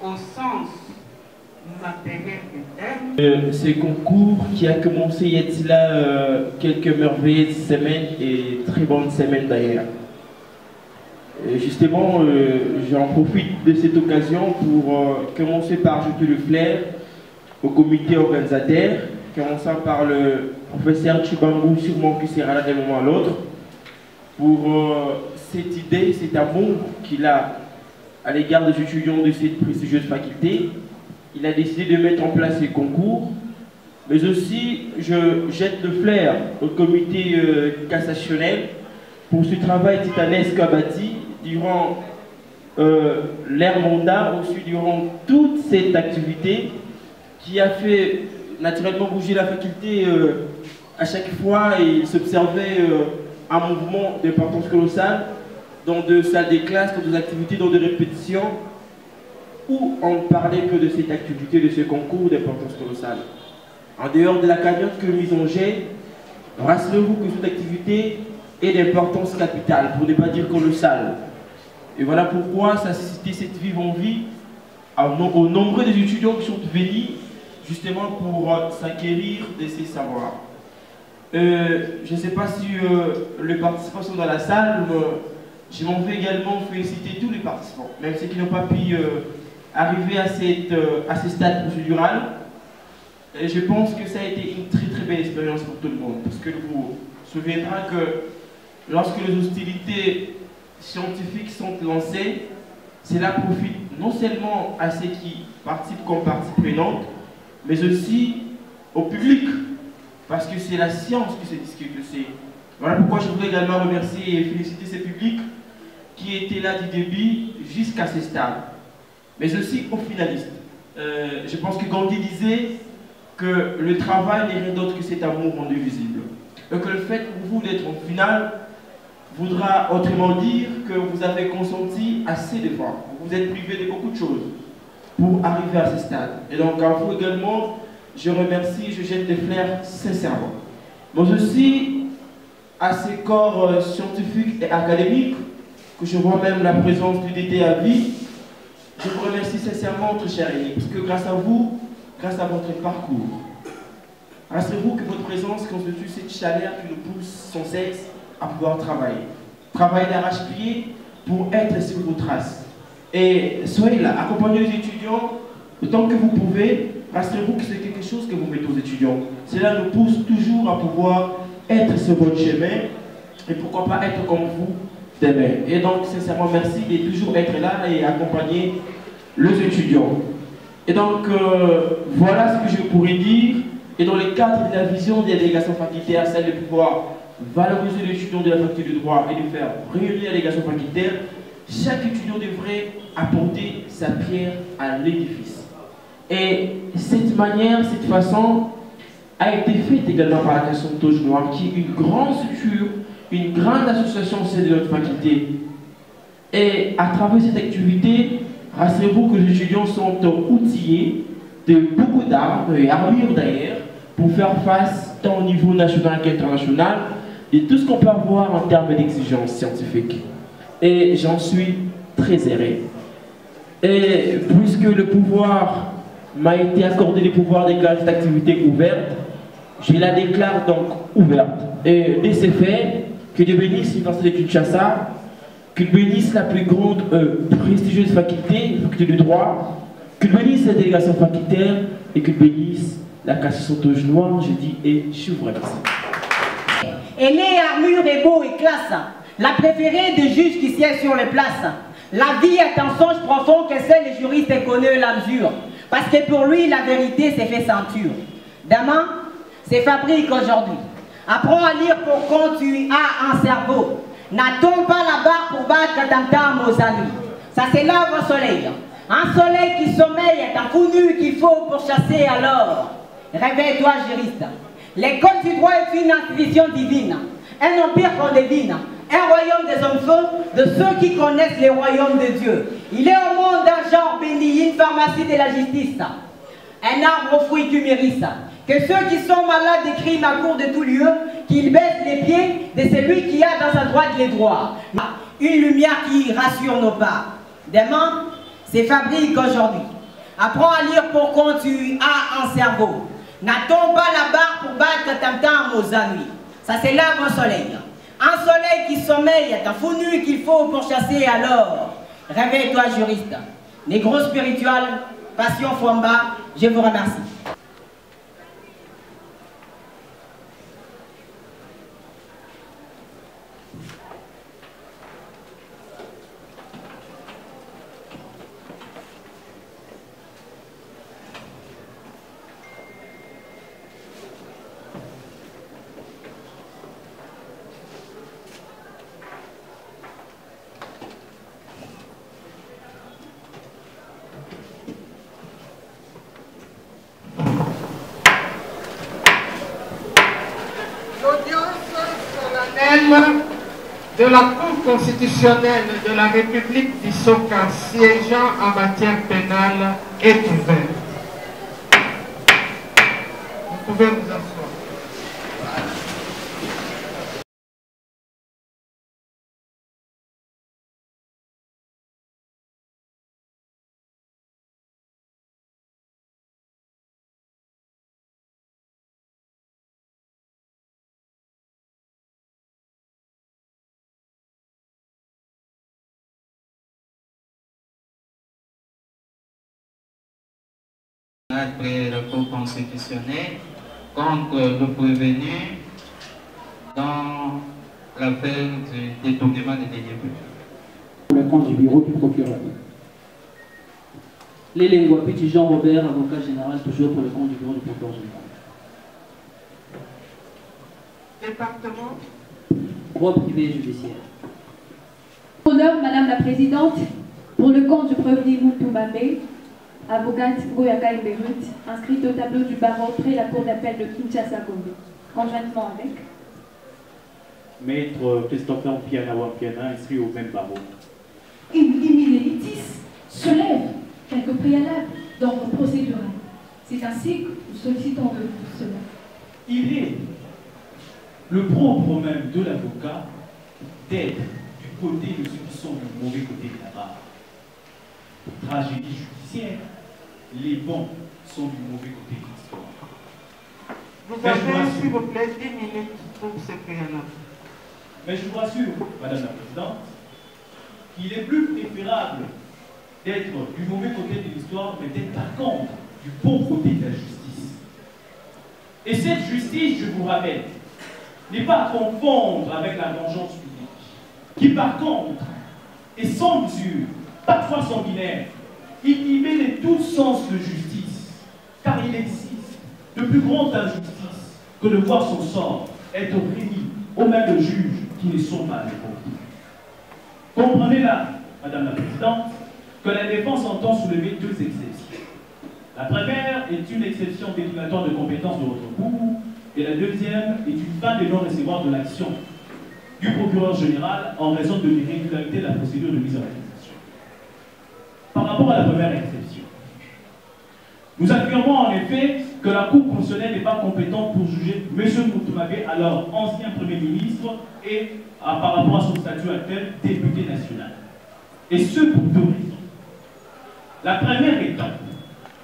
au sens matériel du terme. Ce concours qui a commencé il y a de là quelques merveilleuses semaines et très bonnes semaines d'ailleurs. Justement, j'en profite de cette occasion pour commencer par jeter le flair au comité organisateur, commençant par le professeur Chibangou, sûrement qui sera là d'un moment à l'autre, pour cette idée, cet amour qu'il a à l'égard des étudiants de cette prestigieuse faculté. Il a décidé de mettre en place ces concours, mais aussi je jette le flair au comité cassationnel pour ce travail titanesque abattu durant leur mandat, aussi durant toute cette activité qui a fait naturellement bouger la faculté à chaque fois, et il s'observait un mouvement d'importance colossale dans des salles de classe, dans des activités, dans des répétitions, où on ne parlait que de cette activité, de ce concours d'importance colossale. En dehors de la cagnotte que nous en jet, rassurez-vous que cette activité est d'importance capitale, pour ne pas dire colossale. Et voilà pourquoi ça a suscité cette vive envie aux nombreux des étudiants qui sont venus justement pour s'acquérir de ces savoirs. Je ne sais pas si les participants sont dans la salle, je m'en vais également féliciter tous les participants, même ceux qui n'ont pas pu arriver à ce stade procédural. Et je pense que ça a été une très très belle expérience pour tout le monde, parce que vous vous souviendrez que lorsque les hostilités scientifiques sont lancées, cela profite non seulement à ceux qui participent comme partie prenante, mais aussi au public, parce que c'est la science qui se discute. Voilà pourquoi je voudrais également remercier et féliciter ce public qui était là du début jusqu'à ce stade, mais aussi aux finalistes. Je pense que Gandhi disait que le travail n'est rien d'autre que cet amour rendu visible, et que le fait pour vous d'être en finale voudra autrement dire que vous avez consenti assez d'efforts, vous êtes privé de beaucoup de choses pour arriver à ce stade. Et donc à vous également, je remercie, je jette des fleurs sincèrement. Mais aussi à ces corps scientifiques et académiques, que je vois même la présence du DT à vie, je vous remercie sincèrement, très cher Élie, parce que grâce à vous, grâce à votre parcours, rassurez-vous que votre présence constitue cette chaleur qui nous pousse sans cesse à pouvoir travailler. Travailler d'arrache-pied pour être sur vos traces. Et soyez là, accompagnez les étudiants autant que vous pouvez. Rassurez-vous que c'est quelque chose que vous mettez aux étudiants. Cela nous pousse toujours à pouvoir être sur votre chemin et pourquoi pas être comme vous demain. Et donc, sincèrement, merci de toujours être là et accompagner les étudiants. Et donc, voilà ce que je pourrais dire. Et dans le cadre de la vision des délégations facultaires, celle de pouvoir valoriser l'étudiant de la faculté de droit et de faire réunir la délégation facultaire, chaque étudiant devrait apporter sa pierre à l'édifice. Et cette manière, cette façon a été faite également par la Cassation de Toge Noire, qui est une grande structure, une grande association au sein de notre faculté. Et à travers cette activité, rassurez-vous que les étudiants sont outillés de beaucoup d'armes et armures d'ailleurs pour faire face tant au niveau national qu'international et tout ce qu'on peut avoir en termes d'exigences scientifiques. Et j'en suis très heureux. Et puisque le pouvoir m'a été accordé, le pouvoir de déclarer cette activité ouverte, je la déclare donc ouverte. Et de ce fait, que Dieu bénisse l'Université de Kinshasa, que Dieu bénisse la plus grande prestigieuse faculté, la faculté de droit, que Dieu bénisse la délégation facultaire et que Dieu bénisse la Cassation de Toge Noire, je dis et je vous remercie. Elle est armure et beau et classe, la préférée des juges qui siègent sur les places. La vie est un songe profond que seuls les juristes connaissent la mesure. Parce que pour lui, la vérité s'est fait ceinture. Demain, c'est fabrique aujourd'hui. Apprends à lire pour quand tu as un cerveau. N'attends pas la barre pour battre ton temps aux amis. Ça s'élève au soleil. Un soleil qui sommeille est un coup nu qu'il faut pour chasser alors. Réveille-toi, juriste. L'école du droit est une institution divine. Un empire qu'on devine. Un royaume des hommes feux, de ceux qui connaissent les royaumes de Dieu. Il est au monde d'un genre béni, une pharmacie de la justice. Un arbre aux fruits qui mérissent. Que ceux qui sont malades des crimes à court de tout lieu, qu'ils baissent les pieds de celui qui a dans sa droite les droits. Une lumière qui rassure nos pas. Demain, se fabrique aujourd'hui. Apprends à lire pour quand tu as un cerveau. N'attends pas la barre pour battre tam-tam aux ennuis. Ça c'est l'arbre au soleil. Un soleil qui sommeille est un faux nu qu'il faut pour chasser alors. Réveille-toi juriste. Négro spirituel, passion Fwamba, je vous remercie. De la Cour constitutionnelle de la République du Soka siégeant en matière pénale est ouverte. Vous pouvez vous asseoir. Après le Cour constitutionnel contre le prévenu dans l'affaire du détournement des deniers publics. Pour le compte du bureau du procureur. Lélengwa Petit Jean-Robert, avocat général, toujours pour le compte du bureau du procureur général. Département. Droit privé judiciaire. Honneur, Madame la Présidente, pour le compte du prévenu Moutoumabé, avocate Goyaka Iberut, inscrite au tableau du barreau près la cour d'appel de Kinshasa-Gombe, conjointement avec Maître Christopher Piana, inscrit au même barreau. Immunilitis se lève, quelques préalables d'ordre procédural. C'est ainsi que nous sollicitons de vous cela. Il est le propre même de l'avocat d'être du côté de ceux qui sont du mauvais côté de la barre. Tragédie judiciaire, les bons sont du mauvais côté de l'histoire. Vous avez, s'il vous plaît, 10 minutes pour ce préalable. Mais je vous rassure, Madame la Présidente, qu'il est plus préférable d'être du mauvais côté de l'histoire, mais d'être par contre du bon côté de la justice. Et cette justice, je vous rappelle, n'est pas à confondre avec la vengeance publique, qui par contre est sans mesure, parfois sanguinaire, inhibé de tout sens de justice, car il existe de plus grande injustice que de voir son sort être réuni aux mains de juges qui ne sont pas indépendants. Comprenez là, Madame la Présidente, que la défense entend soulever deux exceptions. La première est une exception détonatoire de compétences de votre cour, et la deuxième est une fin de non-recevoir de l'action du procureur général en raison de l'irrégularité de la procédure de mise en accusation. Par rapport à la première exception, nous affirmons en effet que la Cour constitutionnelle n'est pas compétente pour juger M. Moutoumabé, alors ancien Premier ministre, et par rapport à son statut actuel, député national. Et ce pour deux raisons. La première étant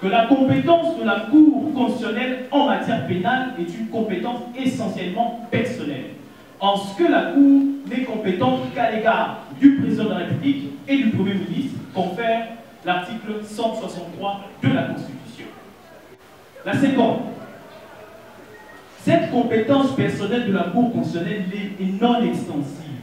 que la compétence de la Cour constitutionnelle en matière pénale est une compétence essentiellement personnelle, en ce que la Cour n'est compétente qu'à l'égard du président de la République et du Premier ministre, confère l'article 163 de la Constitution. La seconde, cette compétence personnelle de la Cour constitutionnelle est non extensive,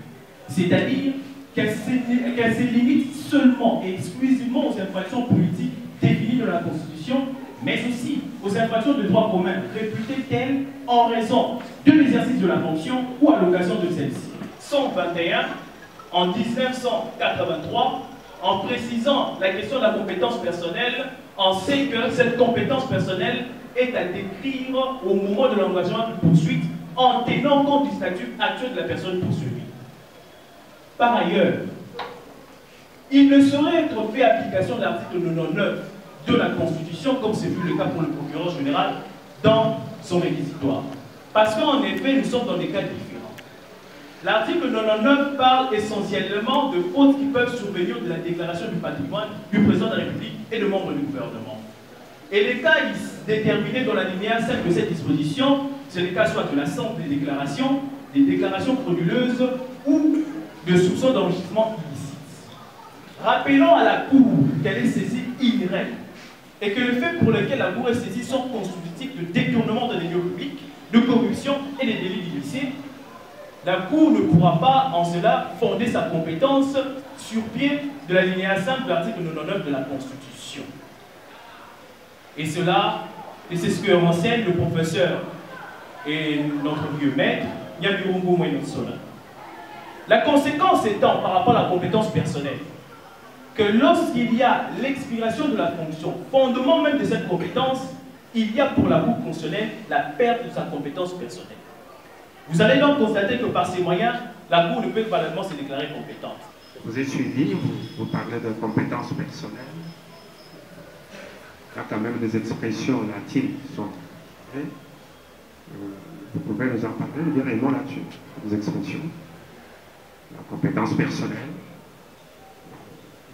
c'est-à-dire qu'elle se limite seulement et exclusivement aux infractions politiques définies de la Constitution, mais aussi aux infractions de droit commun réputées telles en raison de l'exercice de la fonction ou à l'occasion de celle-ci. 121 en 1983, en précisant la question de la compétence personnelle, on sait que cette compétence personnelle est à décrire au moment de l'engagement d'une poursuite en tenant compte du statut actuel de la personne poursuivie. Par ailleurs, il ne saurait être fait application de l'article 99 de la Constitution, comme c'est vu le cas pour le procureur général, dans son réquisitoire. Parce qu'en effet, nous sommes dans des cas différents. L'article 99 parle essentiellement de fautes qui peuvent survenir de la déclaration du patrimoine du président de la République et de membres du gouvernement. Et les cas déterminés dans l'alinéa 5 de cette disposition, c'est les cas soit de la simple des déclarations frauduleuses ou de soupçons d'enrichissement illicite. Rappelons à la Cour qu'elle est saisie in rem et que les faits pour lesquels la Cour est saisie sont constitutifs de détournement de deniers publics, de corruption et des délits d'illicite. La Cour ne pourra pas en cela fonder sa compétence sur pied de l'alinéa 5 de l'article 99 de la Constitution. Et c'est ce que renseigne le professeur et notre vieux maître, Nyabirungu Mwenotsola. La conséquence étant, par rapport à la compétence personnelle, que lorsqu'il y a l'expiration de la fonction, fondement même de cette compétence, il y a pour la Cour constitutionnelle la perte de sa compétence personnelle. Vous allez donc constater que par ces moyens, la Cour ne peut valablement se déclarer compétente. Vous êtes suivi, vous parlez de compétences personnelles. Il y a quand même des expressions latines qui sont... Vous pouvez nous en parler, nous dire un mot là-dessus, des expressions. La compétence personnelle.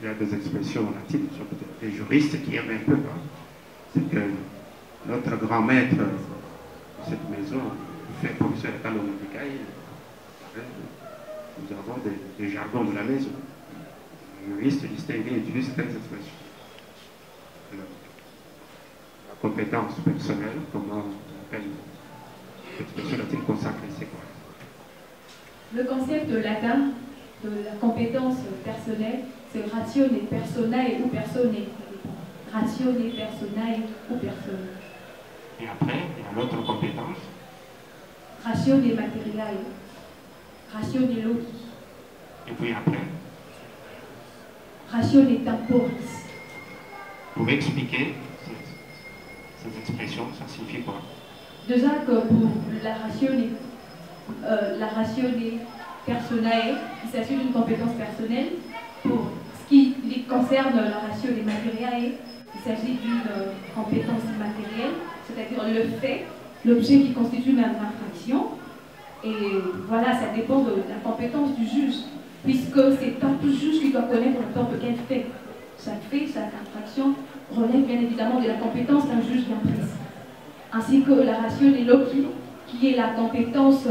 Il y a des expressions latines, ce sont peut-être des juristes qui aiment un peu. Hein. C'est que notre grand maître de cette maison, le fait professeur de Talon Michael, nous avons des jargons de la maison. Les juristes distingués utilisent certaines expressions. La compétence personnelle, comment on appelle l'expression latine consacrée, c'est quoi? Le concept latin de la compétence personnelle, c'est ratione personae ou personae. Ratione personae ou personae. Et après, il y a l'autre compétence. Ratione materiae. Ratione loci. Et puis après? Ratione temporis. Vous pouvez expliquer ces expressions, ça signifie quoi? Déjà que pour la ratione personae, il s'agit d'une compétence personnelle. Pour ce qui concerne la ratione materiae, il s'agit d'une compétence matérielle, c'est-à-dire le fait, l'objet qui constitue une infraction. Et voilà, ça dépend de la compétence du juge, puisque c'est un juge qui doit connaître n'importe quel fait. Chaque fait, chaque infraction relève bien évidemment de la compétence d'un juge bien précis. Ainsi que la ratione loci, qui est la compétence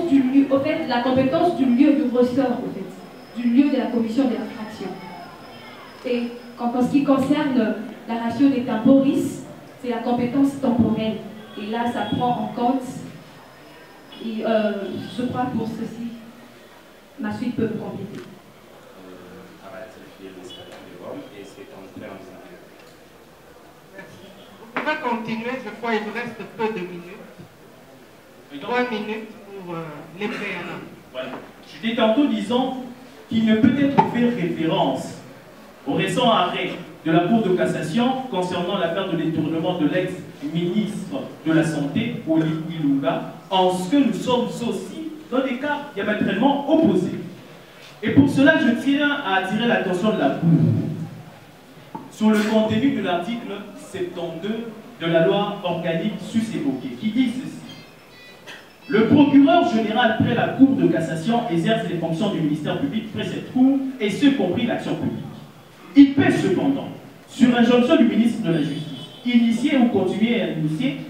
du lieu, au fait, la compétence du lieu du ressort, au fait, du lieu de la commission de l'infraction. Et en ce qui concerne la ratione temporis, c'est la compétence temporelle. Et là, ça prend en compte, et je crois pour ceci, ma suite peut me compléter. On va continuer, je crois qu'il vous reste peu de minutes. 3 minutes pour les préalables. Voilà. J'étais tantôt disant qu'il ne peut être fait référence au récent arrêt de la Cour de cassation concernant l'affaire de détournement de l'ex-ministre de la Santé, Oli Ilunga, en ce que nous sommes aussi dans des cas diamétralement opposés. Et pour cela, je tiens à attirer l'attention de la Cour sur le contenu de l'article 72 de la loi organique sus-évoquée, qui dit ceci. Le procureur général près la Cour de cassation exerce les fonctions du ministère public près cette Cour, et ce compris l'action publique. Il peut cependant, sur injonction du ministre de la Justice, initier ou continuer à initier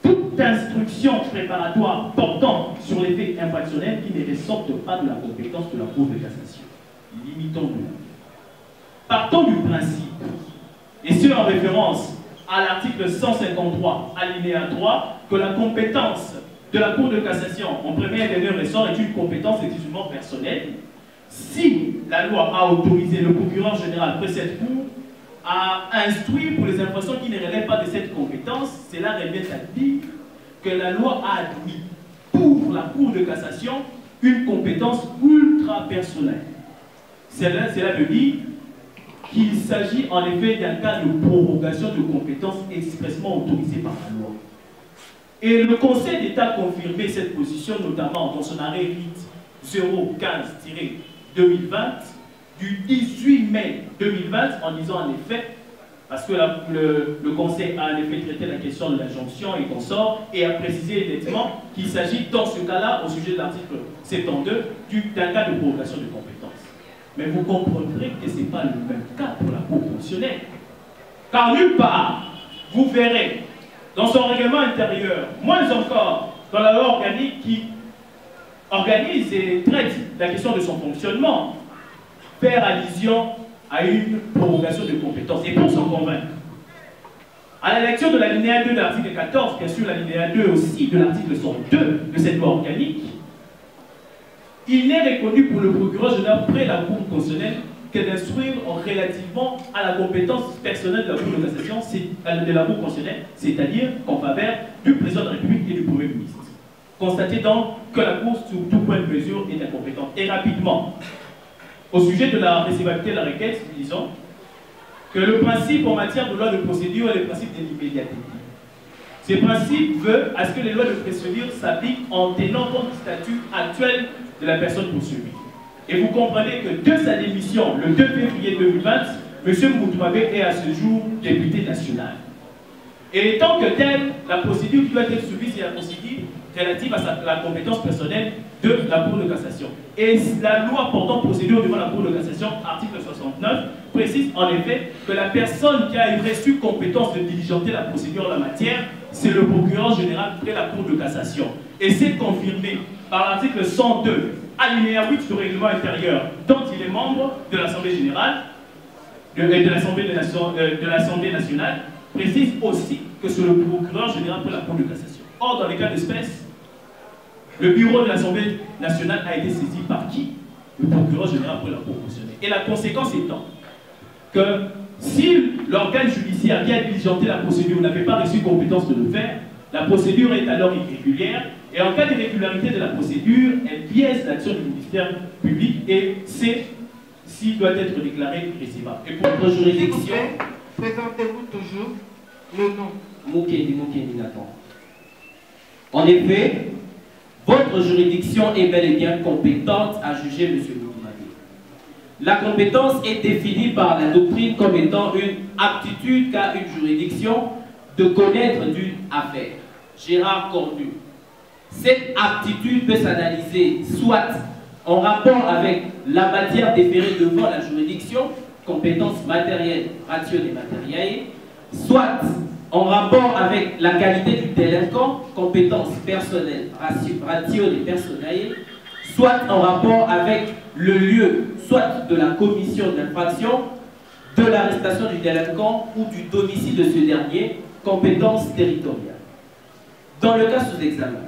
toute instruction préparatoire portant sur les faits infractionnels qui ne ressortent pas de la compétence de la Cour de cassation. Limitons-nous. Partons du principe, et ce en référence à l'article 153, alinéa 3, que la compétence de la Cour de cassation en premier et dernier ressort est une compétence exclusivement personnelle. Si la loi a autorisé le procureur général près cette Cour à instruire pour les infractions qui ne relèvent pas de cette compétence, cela revient à dire que la loi a admis pour la Cour de cassation une compétence ultra personnelle. Cela veut dire qu'il s'agit en effet d'un cas de prorogation de compétences expressément autorisée par la loi. Et le Conseil d'État a confirmé cette position, notamment dans son arrêt RIT 015-2020 du 18 mai 2020, en disant en effet parce que le Conseil a en effet traité la question de l'injonction et consort et a précisé nettement qu'il s'agit dans ce cas-là, au sujet de l'article 72, d'un cas de prorogation de compétences. Mais vous comprendrez que ce n'est pas le même cas pour la Cour constitutionnelle. Car nulle part, vous verrez, dans son règlement intérieur, moins encore dans la loi organique qui organise et traite la question de son fonctionnement, faire allusion à une prorogation de compétences. Et pour s'en convaincre, à la lecture de l'alinéa 2 de l'article 14, bien sûr l'alinéa 2 aussi de l'article 102 de cette loi organique, il n'est reconnu pour le procureur général près la Cour constitutionnelle que d'instruire relativement à la compétence personnelle de la Cour de cassation, de la Cour constitutionnelle, c'est-à-dire qu'en faveur du président de la République et du Premier ministre. Constatez donc que la Cour, sur tout point de mesure, est incompétente. Et rapidement, au sujet de la recevabilité de la requête, nous disons que le principe en matière de loi de procédure est le principe de l'immédiateté. Ce principe veut à ce que les lois de procédure s'appliquent en tenant compte du statut actuel de la personne poursuivie. Et vous comprenez que de sa démission, le 2 février 2020, M. Moutouabé est à ce jour député national. Et tant que telle, la procédure qui doit être suivie, c'est la procédure relative à la compétence personnelle de la Cour de cassation. Et la loi portant procédure devant la Cour de cassation, article 69, précise en effet que la personne qui a reçu compétence de diligenter la procédure en la matière, c'est le procureur général près la Cour de cassation. Et c'est confirmé par l'article 102, alinéa 8 du règlement intérieur, dont il est membre de l'Assemblée générale, de l'Assemblée nationale, précise aussi que c'est le procureur général près la Cour de cassation. Or, dans les cas d'espèce, le bureau de l'Assemblée nationale a été saisi par qui? Le procureur général près la Cour constitutionnelle. Et la conséquence étant que si l'organe judiciaire qui a diligenté la procédure n'avait pas reçu compétence de le faire, la procédure est alors irrégulière, et en cas d'irrégularité de la procédure, elle biaise l'action du ministère public et c'est s'il doit être déclaré recevable. Et pour votre juridiction, présentez-vous toujours le nom. Moukédi Nathan. En effet, votre juridiction est bel et bien compétente à juger M. Moutouabé. La compétence est définie par la doctrine comme étant une aptitude qu'a une juridiction de connaître d'une affaire. Gérard Cornu. Cette aptitude peut s'analyser soit en rapport avec la matière déférée devant la juridiction, compétences matérielles, rationnelles et matérielles, soit en rapport avec la qualité du délinquant, compétences personnelles, rationnelles et personnelles, soit en rapport avec le lieu, soit de la commission d'infraction, de l'arrestation du délinquant ou du domicile de ce dernier, compétences territoriales. Dans le cas sous examen,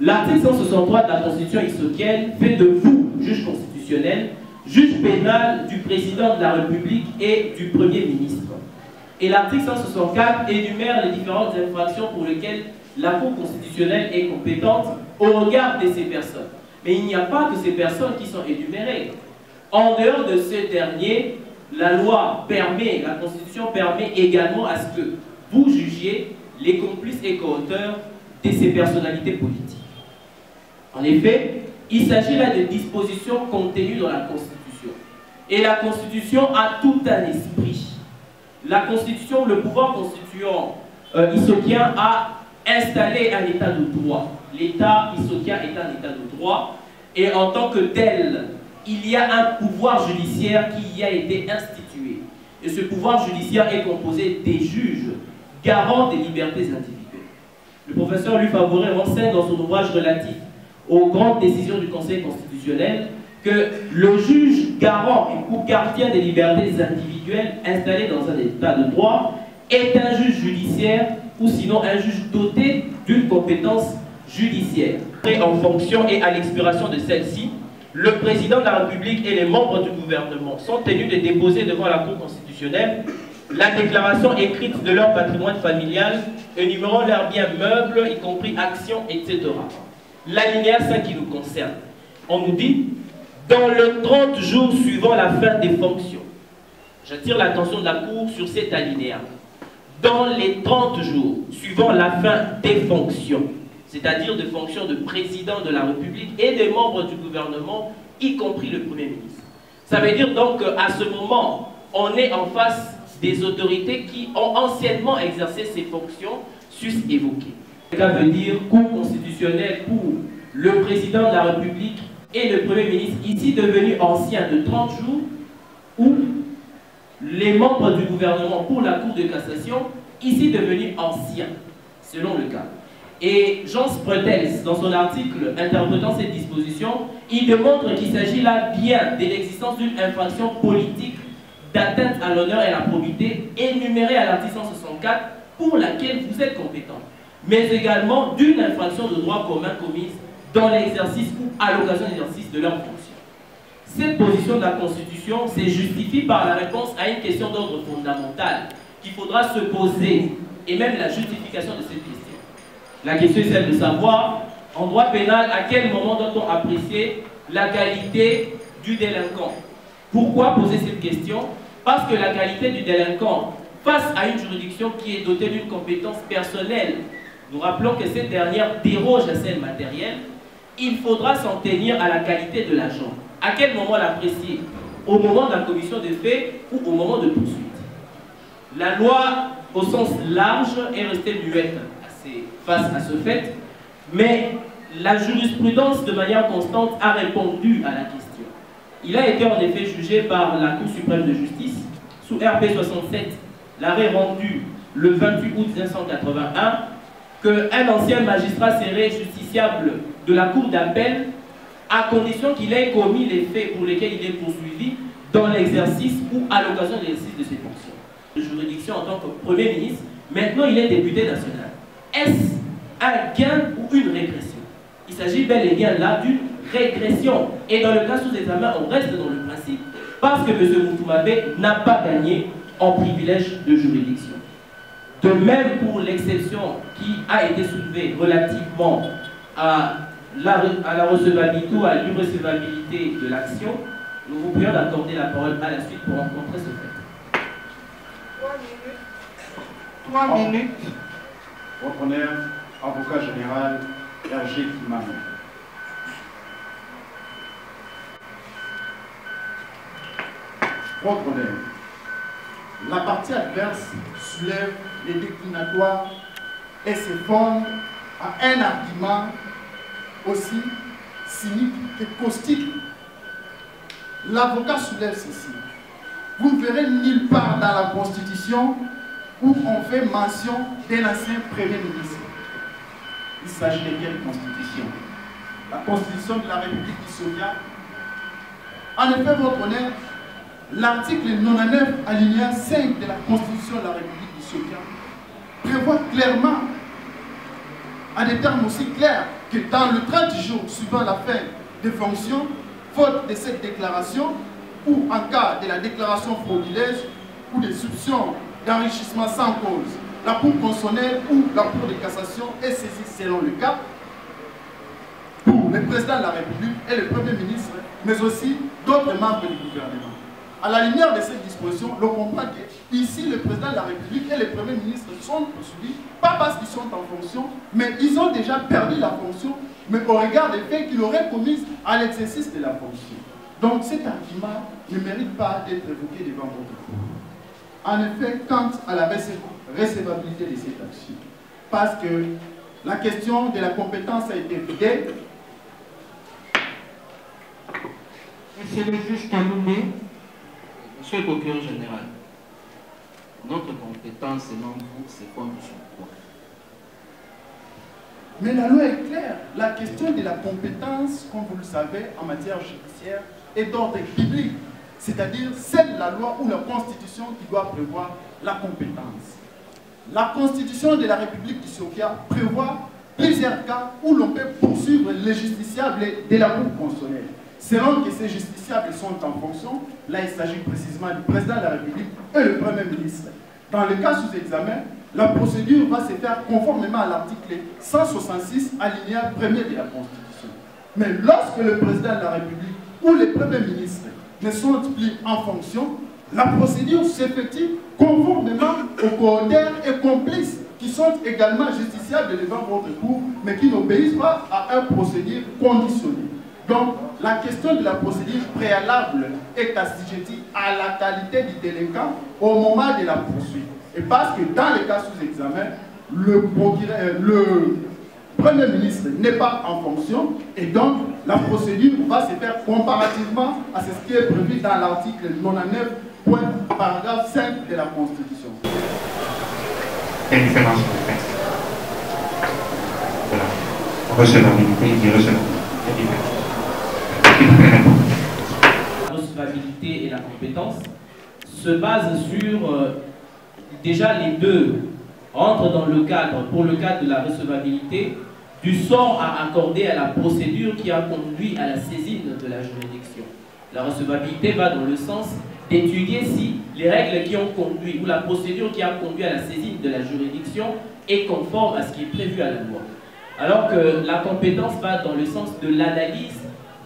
l'article 163 de la Constitution issoquienne fait de vous, juge constitutionnel, juge pénal du président de la République et du Premier ministre. Et l'article 164 énumère les différentes infractions pour lesquelles la Cour constitutionnelle est compétente au regard de ces personnes. Mais il n'y a pas que ces personnes qui sont énumérées. En dehors de ces derniers, la loi permet, la Constitution permet également à ce que vous jugiez les complices et co-auteurs de ces personnalités politiques. En effet, il s'agit là de dispositions contenues dans la Constitution. Et la Constitution a tout un esprit. La Constitution, le pouvoir constituant issokien a installé un état de droit. L'État issokien est un état de droit. Et en tant que tel, il y a un pouvoir judiciaire qui y a été institué. Et ce pouvoir judiciaire est composé des juges, garants des libertés individuelles. Le professeur Louis Favoré renseigne dans son ouvrage relatif aux grandes décisions du Conseil constitutionnel que le juge garant ou gardien des libertés individuelles installé dans un état de droit est un juge judiciaire ou sinon un juge doté d'une compétence judiciaire. Et en fonction et à l'expiration de celle-ci, le président de la République et les membres du gouvernement sont tenus de déposer devant la Cour constitutionnelle la déclaration écrite de leur patrimoine familial, énumérant leurs biens meubles, y compris actions, etc. L'alinéa 5 qui nous concerne, on nous dit dans le 30 jours suivant la fin des fonctions. J'attire l'attention de la Cour sur cet alinéa. Dans les 30 jours suivant la fin des fonctions, c'est-à-dire des fonctions de président de la République et des membres du gouvernement, y compris le Premier ministre. Ça veut dire donc qu'à ce moment, on est en face des autorités qui ont anciennement exercé ces fonctions sus-évoquées. Cela veut dire Cour constitutionnelle pour le président de la République et le Premier ministre, ici devenu ancien de 30 jours, ou les membres du gouvernement pour la Cour de cassation, ici devenus anciens, selon le cas. Et Jean Spreutels, dans son article interprétant cette disposition, il démontre qu'il s'agit là bien de l'existence d'une infraction politique d'atteinte à l'honneur et à la probité énumérée à l'article 164 pour laquelle vous êtes compétent, mais également d'une infraction de droit commun commise dans l'exercice ou à l'occasion de l'exercice de leur fonction. Cette position de la Constitution se justifie par la réponse à une question d'ordre fondamental qu'il faudra se poser, et même la justification de cette question. La question est celle de savoir, en droit pénal, à quel moment doit-on apprécier la qualité du délinquant? Pourquoi poser cette question? Parce que la qualité du délinquant, face à une juridiction qui est dotée d'une compétence personnelle, nous rappelons que cette dernière déroge à celle matérielle, il faudra s'en tenir à la qualité de l'agent. À quel moment l'apprécier? Au moment de la commission des faits ou au moment de poursuite? La loi, au sens large, est restée muette face à ce fait, mais la jurisprudence, de manière constante, a répondu à la question. Il a été en effet jugé par la Cour suprême de justice, sous RP 67, l'arrêt rendu le 28 août 1981, qu'un ancien magistrat serait justiciable de la Cour d'appel à condition qu'il ait commis les faits pour lesquels il est poursuivi dans l'exercice ou à l'occasion de l'exercice de ses fonctions. De juridiction en tant que Premier ministre, maintenant il est député national. Est-ce un gain ou une régression? Il s'agit bel et bien là d'une régression. Et dans le cas sous examen, on reste dans le principe parce que M. Moutoumabé n'a pas gagné en privilège de juridiction. De même pour l'exception qui a été soulevée relativement à la recevabilité ou à l'irrecevabilité de l'action, nous vous prions d'accorder la parole à la suite pour rencontrer ce fait. 3 minutes. Repreneur, avocat général, Hergé Kimano. Repreneur, la partie adverse soulève les déclinatoires et se fonde à un argument aussi cynique que caustique. L'avocat soulève ceci. Vous ne verrez nulle part dans la Constitution où on fait mention d'un ancien Premier ministre. Il s'agit de quelle Constitution? La Constitution de la République du Soviet. En effet, votre honneur, l'article 99, alinéa 5 de la Constitution de la République du Soviet prévoit clairement, à des termes aussi clairs, que dans le 30 jours suivant la fin des fonctions, faute de cette déclaration, ou en cas de la déclaration frauduleuse ou des soupçons d'enrichissement sans cause, la Cour constitutionnelle ou la Cour de cassation est saisie selon le cas pour le président de la République et le Premier ministre, mais aussi d'autres membres du gouvernement. À la lumière de cette disposition, l'on comprend qu'ici, le président de la République et le Premier ministre sont poursuivis, pas parce qu'ils sont en fonction, mais ils ont déjà perdu la fonction, mais au regard des faits qu'ils auraient commis à l'exercice de la fonction. Donc cet argument ne mérite pas d'être évoqué devant votre cour. En effet, quant à la recevabilité de cette action, parce que la question de la compétence a été vidée. Monsieur le juge Kaloumé. Monsieur le procureur général, notre compétence selon vous, c'est quoi, monsieur? Mais la loi est claire. La question de la compétence, comme vous le savez, en matière judiciaire, est d'ordre biblique. C'est-à-dire, c'est la loi ou la Constitution qui doit prévoir la compétence. La Constitution de la République du Soviet prévoit plusieurs cas où l'on peut poursuivre les justiciables de la Cour constitutionnelle. Selon que ces justiciables sont en fonction, là il s'agit précisément du président de la République et le Premier ministre. Dans le cas sous examen, la procédure va se faire conformément à l'article 166, alinéa 1er de la Constitution. Mais lorsque le président de la République ou le Premier ministre ne sont plus en fonction, la procédure s'effectue conformément aux coordinaires et complices qui sont également justiciables devant votre cour, mais qui n'obéissent pas à un procédure conditionné. Donc, la question de la procédure préalable est assujettie à la qualité du délinquant au moment de la poursuite. Et parce que dans les cas sous examen, le Premier ministre n'est pas en fonction et donc la procédure va se faire comparativement à ce qui est prévu dans l'article 99, paragraphe 5 de la Constitution. Il y a une différence de texte. Voilà. Recevabilité et irrecevabilité. La recevabilité et la compétence se basent sur déjà les deux entrent dans le cadre, pour le cadre de la recevabilité, du sort à accorder à la procédure qui a conduit à la saisine de la juridiction. La recevabilité va dans le sens d'étudier si les règles qui ont conduit ou la procédure qui a conduit à la saisine de la juridiction est conforme à ce qui est prévu à la loi. Alors que la compétence va dans le sens de l'analyse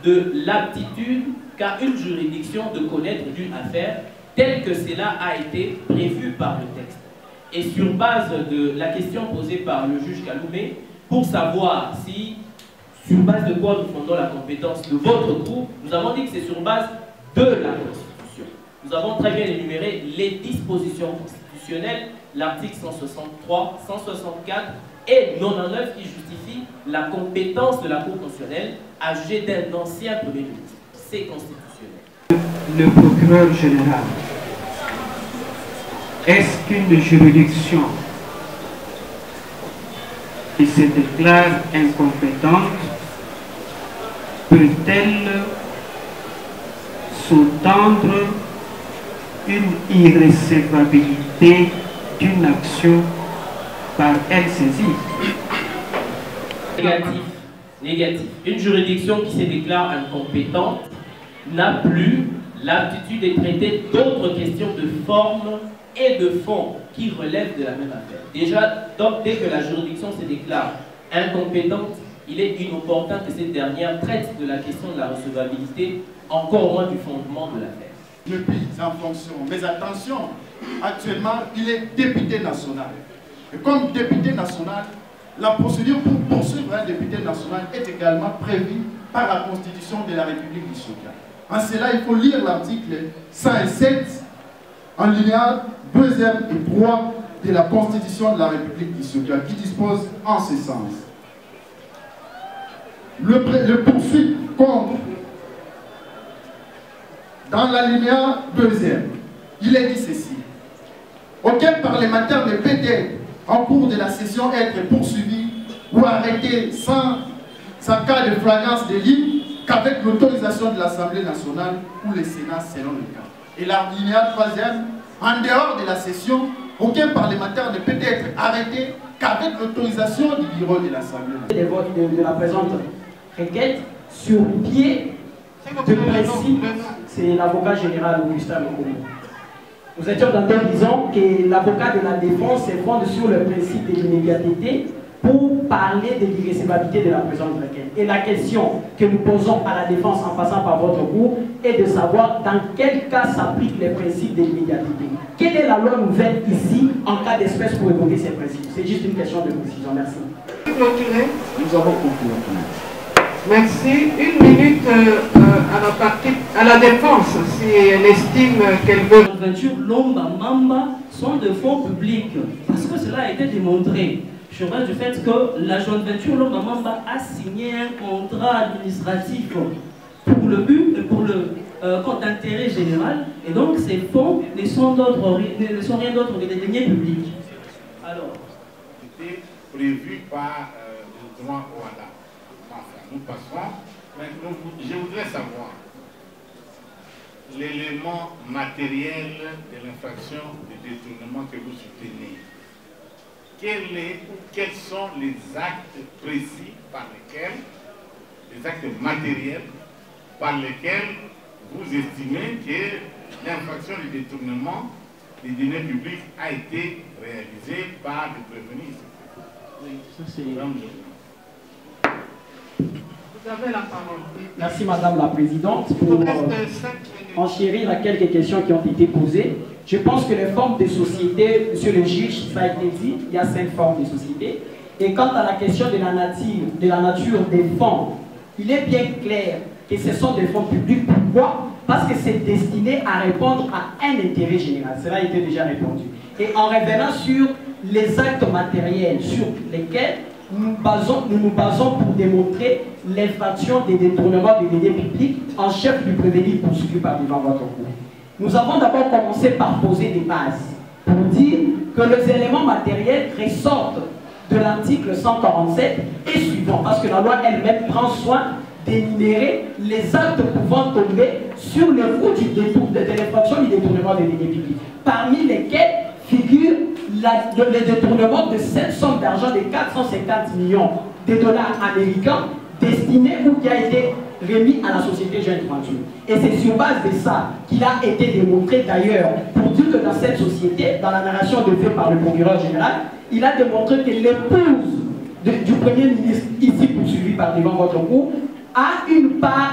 de l'aptitude qu'a une juridiction de connaître d'une affaire telle que cela a été prévu par le texte. Et sur base de la question posée par le juge Kaloumé, pour savoir si, sur base de quoi nous fondons la compétence de votre groupe, nous avons dit que c'est sur base de la Constitution. Nous avons très bien énuméré les dispositions constitutionnelles, l'article 163, 164 et 99 qui justifient la compétence de la Cour constitutionnelle à juger d'un ancien Premier ministre. C'est constitutionnel. Le procureur général, est-ce qu'une juridiction qui se déclare incompétente peut-elle sous-tendre une irrecevabilité d'une action par elle saisie? Négatif. Négatif. Une juridiction qui se déclare incompétente n'a plus l'aptitude de traiter d'autres questions de forme et de fond qui relèvent de la même affaire. Déjà, donc, dès que la juridiction se déclare incompétente, il est inopportun que cette dernière traite de la question de la recevabilité, encore moins du fondement de l'affaire. Depuis en fonction. Mais attention, actuellement, il est député national. Et comme député national, la procédure pour poursuivre un député national est également prévue par la Constitution de la République du Sud. En cela, il faut lire l'article 107 en linéa 2e et 3 de la Constitution de la République du Sud qui dispose en ce sens. Le poursuite contre, dans l'alinéa 2e, il est dit ceci. Aucun parlementaire ne peut être en cours de la session être poursuivi ou arrêté sans cas de flagrance délit qu'avec l'autorisation de l'Assemblée nationale ou le Sénat selon le cas. Et l'alinéa 3e, en dehors de la session, aucun parlementaire ne peut être arrêté qu'avec l'autorisation du bureau de l'Assemblée nationale. Les votes de la présente requête sur pied de principe, c'est l'avocat général Augustin Mokomo. Nous étions d'accord disant que l'avocat de la défense se fonde sur le principe de l'immédiateté pour parler de l'irrecevabilité de la présente requête. Et la question que nous posons à la défense en passant par votre cours est de savoir dans quel cas s'applique les principes de l'immédiateté. Quelle est la loi nouvelle ici en cas d'espèce pour évoquer ces principes? C'est juste une question de précision. Merci. Nous avons conclu. Merci. Une minute à la défense, si elle estime qu'elle veut. Les jointures Lomba Mamba sont de fonds publics, parce que cela a été démontré. Je reste du fait que la jointe venture Lomba Mamba a signé un contrat administratif pour le but, pour le compte d'intérêt général, et donc ces fonds ne sont rien d'autre que des deniers publics. Alors, c'était prévu par le droit au Rwanda. Nous passons. Maintenant, je voudrais savoir l'élément matériel de l'infraction de détournement que vous soutenez. Quels sont les actes précis par lesquels, les actes matériels par lesquels vous estimez que l'infraction du détournement des deniers publics a été réalisée par le prévenu? oui, ça c'est... Vous avez la parole. Merci Madame la Présidente pour enchérir à quelques questions qui ont été posées. Je pense que les formes de société, Monsieur le juge, ça a été dit, il y a 5 formes de société. Et quant à la question de la nature des fonds il est bien clair que ce sont des fonds publics. Pourquoi? Parce que c'est destiné à répondre à un intérêt général. Cela a été déjà répondu. Et en revenant sur les actes matériels sur lesquels nous nous basons pour démontrer l'infraction des détournements de deniers publics en chef du prévenu poursuivi par devant votre cour. Nous avons d'abord commencé par poser des bases pour dire que les éléments matériels ressortent de l'article 147 et suivant, parce que la loi elle-même prend soin d'énumérer les actes pouvant tomber sur le coup de l'infraction du détournement des deniers publics, parmi lesquels figure le détournement de cette somme d'argent de 450 millions de dollars américains destinés ou qui a été remis à la société Joint Venture. Et c'est sur base de ça qu'il a été démontré d'ailleurs, pour dire que dans cette société, dans la narration de fait par le procureur général, il a démontré que l'épouse du Premier ministre, ici poursuivi par devant votre cour, a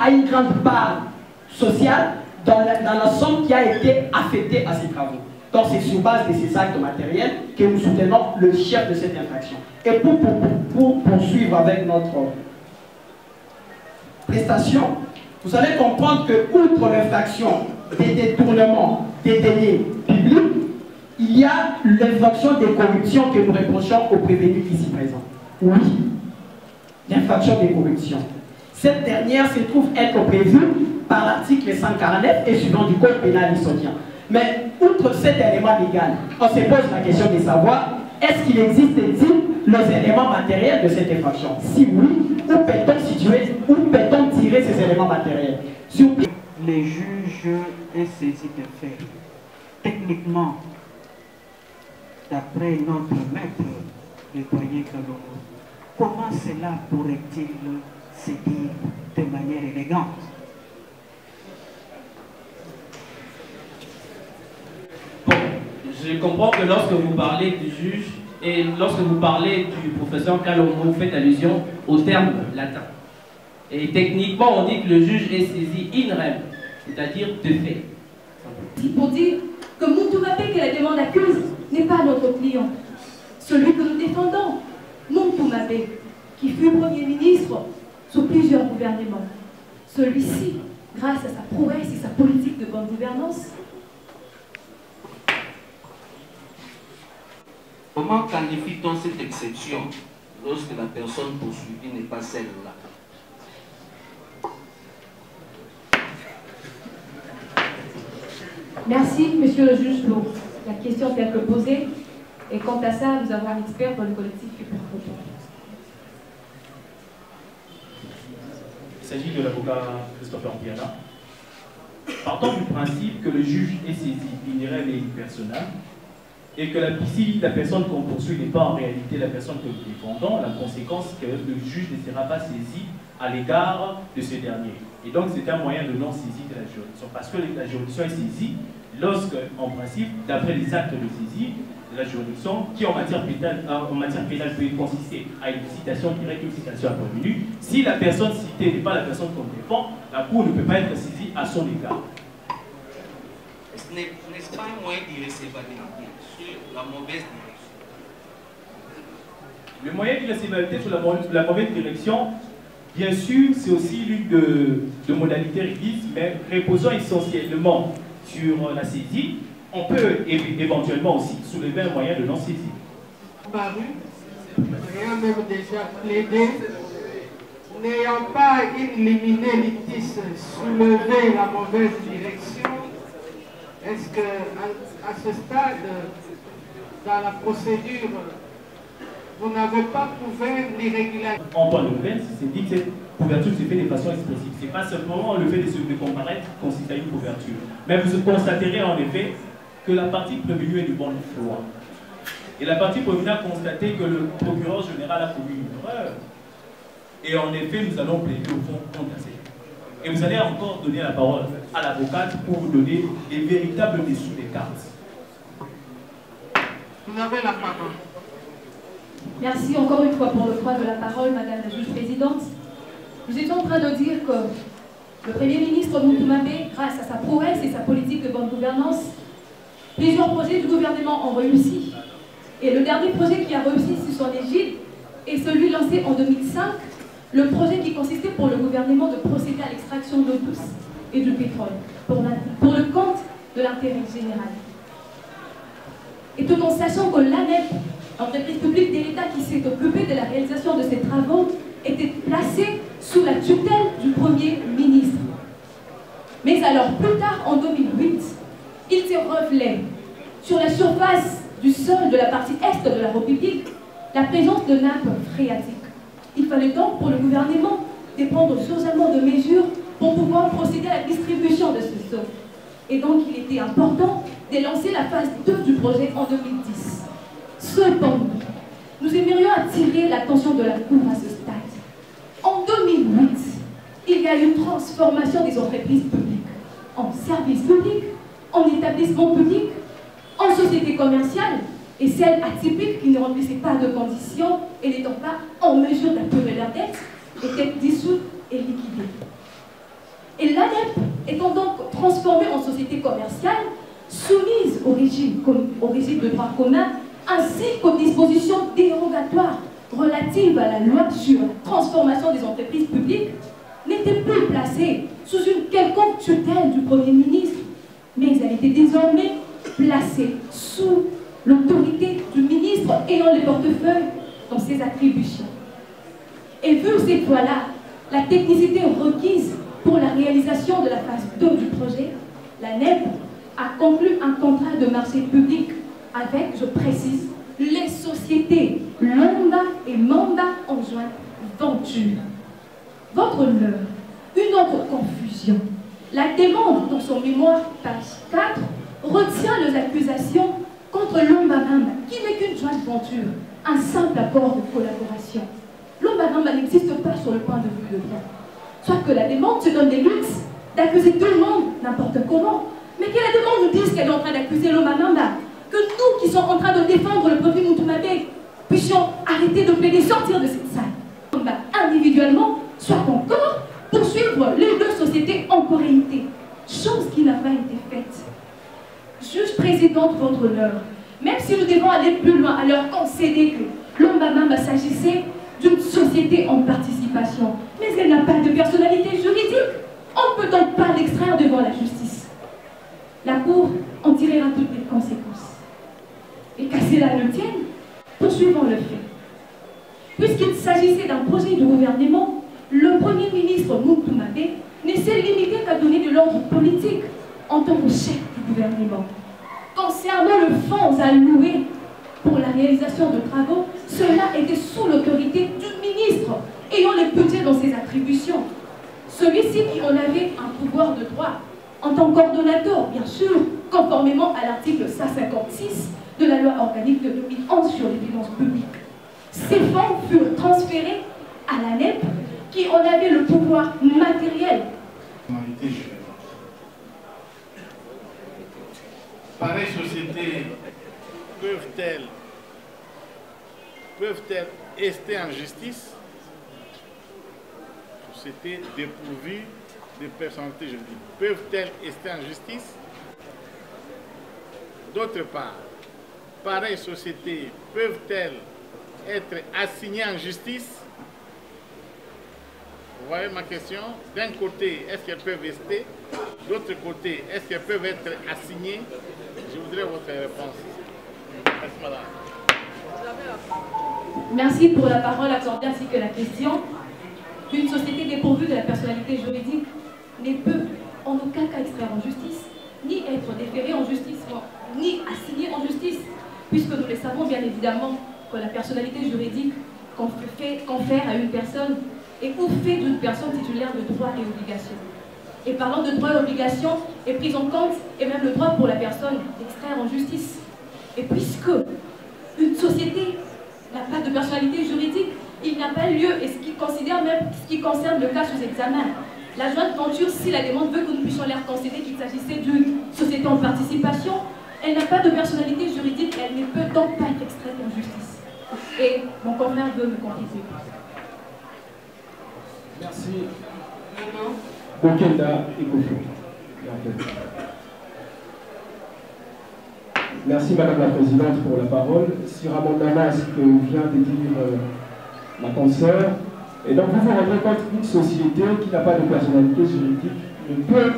une grande part sociale dans la somme qui a été affectée à ces travaux. Donc c'est sur base de ces actes matériels que nous soutenons le chef de cette infraction. Et pour poursuivre avec notre prestation, vous allez comprendre que, outre l'infraction des détournements des deniers publics, il y a l'infraction des corruptions que nous reprochons aux prévenus ici présents. Oui, l'infraction des corruptions. Cette dernière se trouve être prévue par l'article 149 et suivant du Code pénal historien. Mais outre cet élément légal, on se pose la question de savoir est-ce qu'il existe-t-il les éléments matériels de cette infraction? Si oui, où peut-on situer, où peut-on tirer ces éléments matériels? Les juges est saisi de fait. Techniquement, d'après notre maître, le doyen Kalongo, comment cela pourrait-il se dire de manière élégante? Bon, je comprends que lorsque vous parlez du juge et lorsque vous parlez du professeur Kalongo, vous faites allusion au terme latin. Et techniquement, on dit que le juge est saisi in rem, c'est-à-dire de fait. Pour dire que Moutoumapé, que la demande accuse, n'est pas notre client. Celui que nous défendons, Moutoumapé, qui fut Premier ministre sous plusieurs gouvernements. Celui-ci, grâce à sa prouesse et sa politique de bonne gouvernance. Comment qualifie-t-on cette exception lorsque la personne poursuivie n'est pas celle-là? Merci, monsieur le juge, pour la question telle que posée. Et quant à ça, nous avons un expert dans le collectif qui peut répondre. Il s'agit de l'avocat Christopher Piana. Partant du principe que le juge est saisi in rem et in persona, et que si la personne qu'on poursuit n'est pas en réalité la personne que nous défendons, la conséquence c'est que le juge ne sera pas saisi à l'égard de ce dernier. Et donc c'est un moyen de non-saisie de la juridiction, parce que la juridiction est saisie lorsque, en principe, d'après les actes de saisie de la juridiction, qui en matière pénale peut consister à une citation directe ou une citation à prévenue, si la personne citée n'est pas la personne qu'on défend, la Cour ne peut pas être saisie à son égard. N'est-ce pas un moyen d'irrécevabilité sur la mauvaise direction? Le moyen d'irrécevabilité sur la mauvaise direction, bien sûr, c'est aussi l'une de modalités révises, mais reposant essentiellement sur la saisie, on peut éventuellement aussi soulever un moyen de non-saisie. Paru, ayant même déjà plaidé, n'ayant pas éliminé l'itis, soulevé la mauvaise direction, est-ce qu'à ce stade, dans la procédure, vous n'avez pas prouvé l'irrégularité? En point de nouvelle, c'est dit que cette couverture se fait de façon expressive. Ce n'est pas simplement le fait de comparaître qui consiste à une couverture. Mais vous constaterez en effet que la partie prévenue est de bonne foi. Et la partie prévenue a constaté que le procureur général a commis une erreur. Et en effet, nous allons plaider au fond contre cette. Et vous allez encore donner la parole à l'avocate pour vous donner les véritables dessous des cartes. Vous avez la parole. Merci encore une fois pour le droit de la parole, Madame la juge présidente. Nous étions en train de dire que le Premier ministre Moutoumapé, grâce à sa prouesse et sa politique de bonne gouvernance, plusieurs projets du gouvernement ont réussi. Et le dernier projet qui a réussi sous son égide est celui lancé en 2005 le projet qui consistait pour le gouvernement de procéder à l'extraction d'eau douce et du pétrole pour le compte de l'intérêt général. Et tout en sachant que l'ANEP, entreprise publique de l'État qui s'est occupée de la réalisation de ces travaux, était placée sous la tutelle du Premier ministre. Mais alors, plus tard, en 2008, il s'est révélé sur la surface du sol de la partie est de la République la présence de nappes phréatiques. Il fallait donc pour le gouvernement de prendre urgemment de mesures pour pouvoir procéder à la distribution de ce sol. Et donc, il était important de lancer la phase 2 du projet en 2010. Cependant, nous aimerions attirer l'attention de la Cour à ce stade. En 2008, il y a eu une transformation des entreprises publiques en services publics, en établissements publics, en sociétés commerciales, et celles atypiques qui ne remplissaient pas de conditions et n'étant pas en mesure d'apurer leurs dettes étaient dissoutes et liquidées. Et l'ANEP étant donc transformée en société commerciale, soumise au régime de droit commun, ainsi qu'aux dispositions dérogatoires relatives à la loi sur la transformation des entreprises publiques, n'était plus placée sous une quelconque tutelle du Premier ministre, mais elle était désormais placée sous l'autorité du ministre ayant le portefeuille dans ses attributions. Et vu cette fois-là la technicité requise pour la réalisation de la phase 2 du projet, l'ANEP a conclu un contrat de marché public avec, je précise, les sociétés Lomba et Mamba en joint venture. Votre honneur, une autre confusion. La demande dans son mémoire, page 4, retient les accusations contre Lomba Mamba, qui n'est qu'une jointe venture, un simple accord de collaboration. Lomba Mamba n'existe pas sur le point de vue de droit. Soit que la demande se donne des luxes d'accuser tout le monde n'importe comment, mais que la demande nous dise qu'elle est en train d'accuser Lomba Mamba, que nous qui sommes en train de défendre le profil Moutoumabé puissions arrêter de plaider, sortir de cette salle. Individuellement, soit encore poursuivre les deux sociétés en coréité, chose qui n'a pas été faite. Juge présidente, votre honneur, même si nous devons aller plus loin, alors concéder que Lomba Mamba s'agissait d'une société en participation, mais elle n'a pas de personnalité juridique, on ne peut donc pas l'extraire devant la justice. La Cour en tirera toutes les conséquences. Et qu'à cela ne tienne, poursuivons le fait. Puisqu'il s'agissait d'un projet du gouvernement, le Premier ministre Moutoumabé ne s'est limité qu'à donner de l'ordre politique en tant que chef du gouvernement. Concernant le fonds alloué pour la réalisation de travaux, cela était sous l'autorité du ministre ayant le budget dans ses attributions. Celui-ci qui en avait un pouvoir de droit en tant qu'ordonnateur, bien sûr, conformément à l'article 156 de la loi organique de 2011 sur les finances publiques. Ces fonds furent transférés à l'ANEP qui en avait le pouvoir matériel. Pareilles sociétés peuvent-elles rester en justice? Sociétés dépourvues de personnalité juridique. Peuvent-elles rester en justice? D'autre part, pareilles sociétés peuvent-elles être assignées en justice? Vous voyez ma question? D'un côté, est-ce qu'elles peuvent rester? D'autre côté, est-ce qu'elles peuvent être assignées? Je voudrais votre réponse. Merci, madame. Merci pour la parole accordée ainsi que la question. Une société dépourvue de la personnalité juridique ne peut en aucun cas extraire en justice, ni être déférée en justice, ni assignée en justice, puisque nous le savons bien évidemment que la personnalité juridique confère à une personne et ou fait d'une personne titulaire de droits et obligations. Et parlant de droits et obligations, est pris en compte et même le droit pour la personne d'extraire en justice. Et puisque une société n'a pas de personnalité juridique, il n'a pas lieu, et ce qui concerne le cas sous examen, la jointe venture, si la demande veut que nous puissions leur concéder qu'il s'agissait d'une société en participation, elle n'a pas de personnalité juridique, elle ne peut donc pas être extraite en justice. Et mon confrère veut me compléter. Merci. Okenda Ekofo. Merci Madame la Présidente pour la parole. Si Ramondana, ce que vient de dire ma consoeur, Et donc vous vous rendrez compte qu'une société qui n'a pas de personnalité juridique ne peut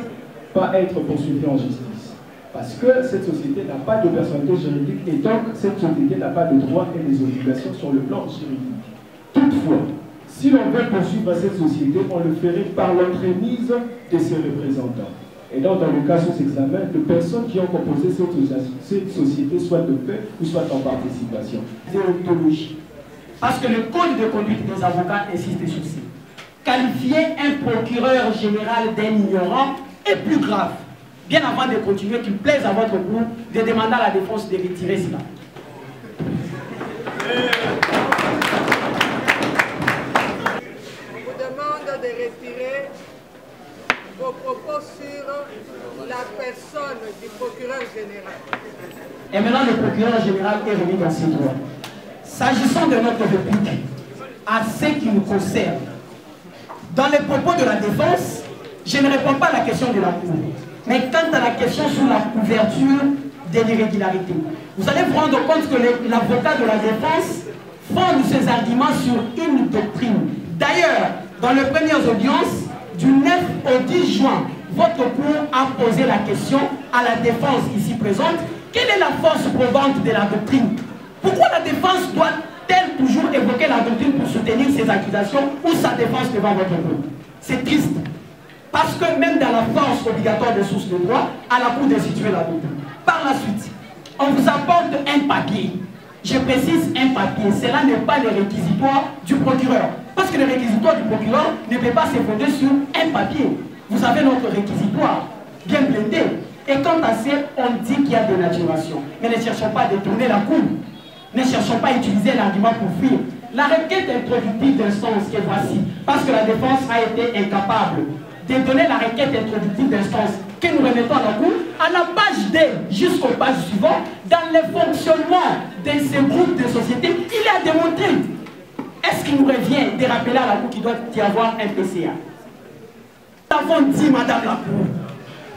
pas être poursuivie en justice. Parce que cette société n'a pas de personnalité juridique et donc cette société n'a pas de droits et des obligations sur le plan juridique. Toutefois, si l'on veut poursuivre cette société, on le ferait par l'entremise de ses représentants. Et donc, dans le cas sous examen, de personnes qui ont composé cette société, soit de fait ou soit en participation. Déontologie. Parce que le code de conduite des avocats insiste sur ça. Qualifier un procureur général d'un ignorant est plus grave. Bien avant de continuer, qu'il plaise à votre groupe de demander à la défense de retirer cela. Je vous demande de retirer vos propos sur la personne du procureur général. Et maintenant, le procureur général est remis dans ses droits. S'agissant de notre réplique, à ce qui nous concerne, dans les propos de la défense, je ne réponds pas à la question de la Cour. Mais quant à la question sur la couverture de l'irrégularité, vous allez vous rendre compte que l'avocat de la défense fonde ses arguments sur une doctrine. D'ailleurs, dans les premières audiences, du 9 au 10 juin, votre cour a posé la question à la défense ici présente. Quelle est la force probante de la doctrine? Pourquoi la défense doit-elle toujours évoquer la doctrine pour soutenir ses accusations ou sa défense devant votre cour? C'est triste. Parce que même dans la force obligatoire des sources de droit, à la cour d'instituer la doctrine. Par la suite, on vous apporte un papier. Je précise un papier. Cela n'est pas le réquisitoire du procureur. Parce que le réquisitoire du procureur ne peut pas se fonder sur un papier. Vous avez notre réquisitoire, bien blindé. Et quant à ça, on dit qu'il y a dénaturation. Mais ne cherchons pas à détourner la cour. Ne cherchons pas à utiliser l'argument pour fuir. La requête introductive d'instance que voici, parce que la défense a été incapable de donner la requête introductive d'instance que nous remettons à la Cour, à la page D jusqu'au page suivant, dans le fonctionnement de ces groupes de sociétés, il est à démontrer. Est-ce qu'il nous revient de rappeler à la Cour qu'il doit y avoir un PCA? Nous avons dit, Madame la Cour,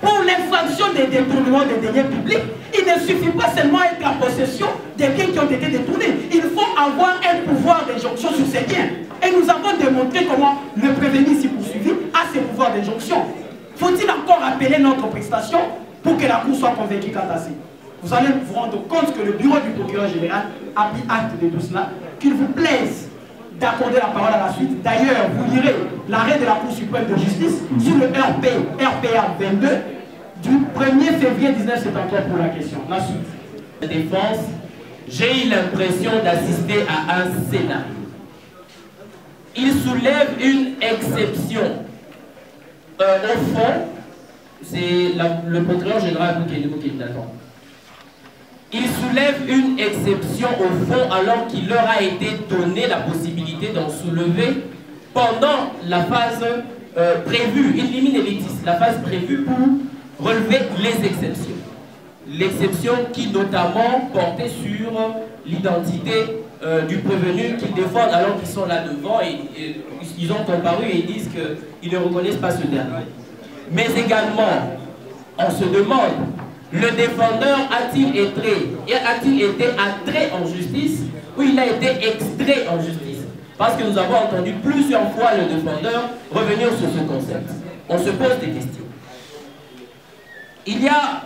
pour l'infraction des détournements des deniers publics, il ne suffit pas seulement être en possession des biens qui ont été détournés. Il faut avoir un pouvoir d'injonction sur ces biens. Et nous avons démontré comment le prévenu si poursuivi a ses pouvoirs d'injonction. Faut-il encore appeler notre prestation pour que la Cour soit convaincue quant à ça? Vous allez vous rendre compte que le bureau du procureur général a pris acte de tout cela. Qu'il vous plaise d'accorder la parole à la suite. D'ailleurs, vous lirez l'arrêt de la Cour suprême de justice sur le RPA 22 du 1er février 1973 pour la question. La suite. La défense, j'ai eu l'impression d'assister à un scénario. Il soulève une exception. Au fond, c'est le procureur général qui l'attend. Il soulève une exception au fond alors qu'il leur a été donné la possibilité d'en soulever pendant la phase prévue, in limine litis, la phase prévue pour relever les exceptions. L'exception qui notamment portait sur l'identité du prévenu qu'ils défendent alors qu'ils sont là devant et ils ont comparu et ils disent qu'ils ne reconnaissent pas ce dernier. Mais également, on se demande, le défendeur a-t-il été attrait en justice ou il a été extrait en justice? Parce que nous avons entendu plusieurs fois le défendeur revenir sur ce concept. On se pose des questions. Il y a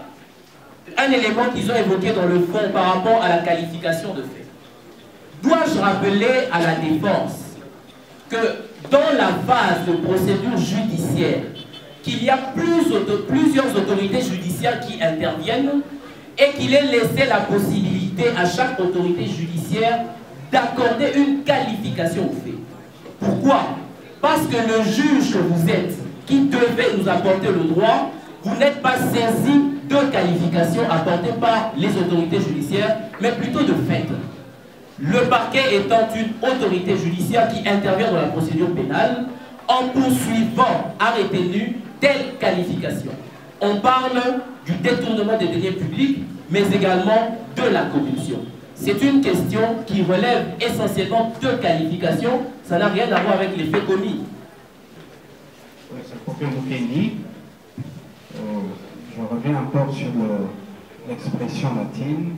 un élément qu'ils ont évoqué dans le fond par rapport à la qualification de fait. Dois-je rappeler à la défense que dans la phase de procédure judiciaire, qu'il y a plusieurs autorités judiciaires qui interviennent et qu'il est laissé la possibilité à chaque autorité judiciaire d'accorder une qualification au fait. Pourquoi? Parce que le juge que vous êtes, qui devait nous apporter le droit, vous n'êtes pas saisi de qualifications apportées par les autorités judiciaires, mais plutôt de fait. Le parquet étant une autorité judiciaire qui intervient dans la procédure pénale, en poursuivant à retenue telle qualification. On parle du détournement des deniers publics, mais également de la corruption. C'est une question qui relève essentiellement de qualification, ça n'a rien à voir avec les faits commis. C'est pour que vous finissiez. Je reviens encore sur l'expression latine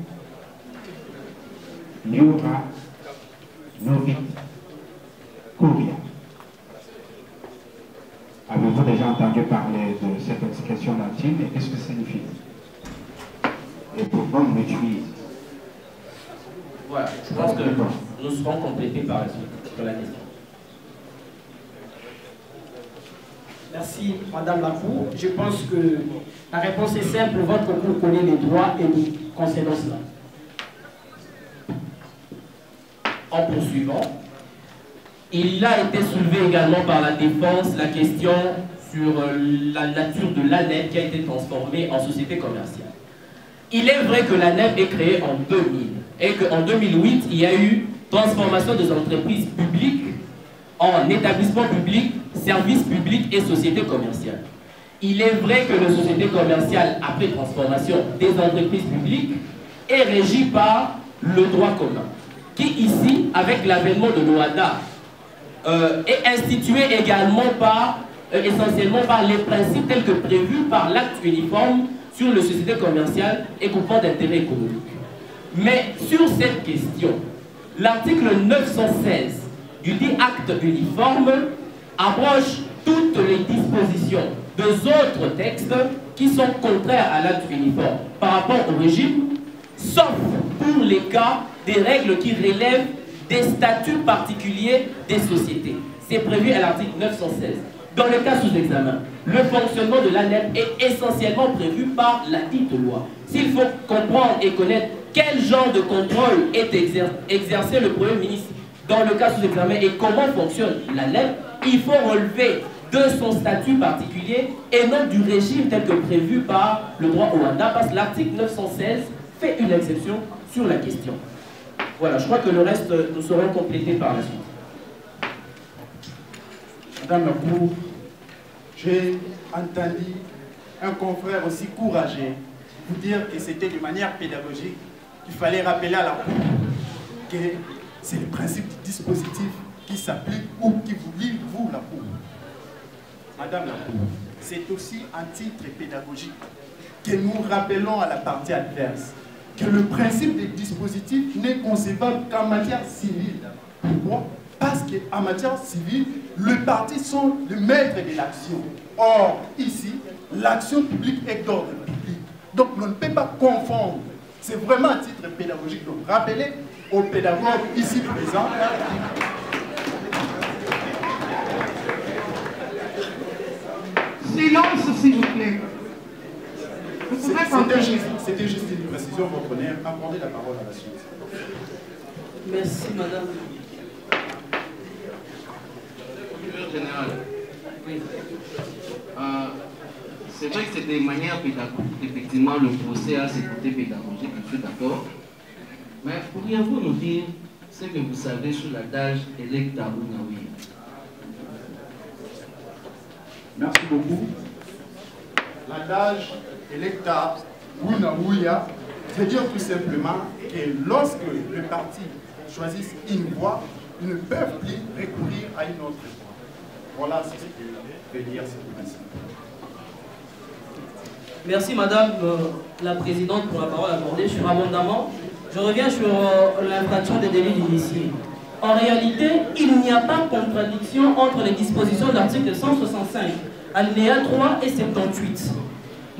Iura novit curia. entendu parler de cette expression latine et qu'est-ce que ça signifie? Et pourquoi on l'utilise? Voilà, je pense que nous serons complétés par la suite sur la question. Merci, Madame la Cour. Je pense que la réponse est simple. Votre cour connaît les droits et nous concernons cela. En poursuivant, il a été soulevé également par la défense la question sur la nature de l'ANEP qui a été transformée en société commerciale. Il est vrai que l'ANEP est créée en 2000 et qu'en 2008, il y a eu transformation des entreprises publiques en établissements publics, services publics et sociétés commerciales. Il est vrai que la société commerciale, après transformation des entreprises publiques, est régie par le droit commun, qui ici, avec l'avènement de l'OHADA, est institué également essentiellement par les principes tels que prévus par l'acte uniforme sur les sociétés commerciales et groupements d'intérêt économique. Mais sur cette question, l'article 916 du dit acte uniforme abroge toutes les dispositions des autres textes qui sont contraires à l'acte uniforme par rapport au régime, sauf pour les cas des règles qui relèvent des statuts particuliers des sociétés. C'est prévu à l'article 916. Dans le cas sous examen, le fonctionnement de l'ANEP est essentiellement prévu par la dite loi. S'il faut comprendre et connaître quel genre de contrôle est exercé le Premier ministre dans le cas sous examen et comment fonctionne l'ANEP, il faut relever de son statut particulier et non du régime tel que prévu par le droit OHADA, parce que l'article 916 fait une exception sur la question. Voilà, je crois que le reste, nous serons complétés par la suite. Madame la Cour, j'ai entendu un confrère aussi courageux vous dire que c'était de manière pédagogique qu'il fallait rappeler à la Cour que c'est le principe du dispositif qui s'applique ou qui vous lie, vous, la Cour. Madame la Cour, c'est aussi un titre pédagogique que nous rappelons à la partie adverse que le principe des dispositifs n'est concevable qu'en matière civile. Pourquoi? Parce qu'en matière civile, les partis sont les maîtres de l'action. Or, ici, l'action publique est d'ordre public. Donc, on ne peut pas confondre. C'est vraiment un titre pédagogique. Donc, rappelez aux pédagogues ici présents. Silence, s'il vous plaît. C'était juste une précision, comprenez. Accordez la parole à la suite. Merci, madame. Général, oui. C'est vrai que c'est de manière pédagogique, effectivement, le procès a ses côtés pédagogiques, je suis d'accord. Mais pourriez-vous nous dire ce que vous savez sur l'adage Electa Unawia? Merci beaucoup. L'adage Electa Unawia veut dire tout simplement que lorsque les partis choisissent une voie, ils ne peuvent plus recourir à une autre voie. Voilà ce que veut dire ce principe. Merci Madame la Présidente pour la parole accordée sur abondamment. Je reviens sur l'infraction des délits d'initiés. En réalité, il n'y a pas contradiction entre les dispositions de l'article 165, alinéa 3 et 78.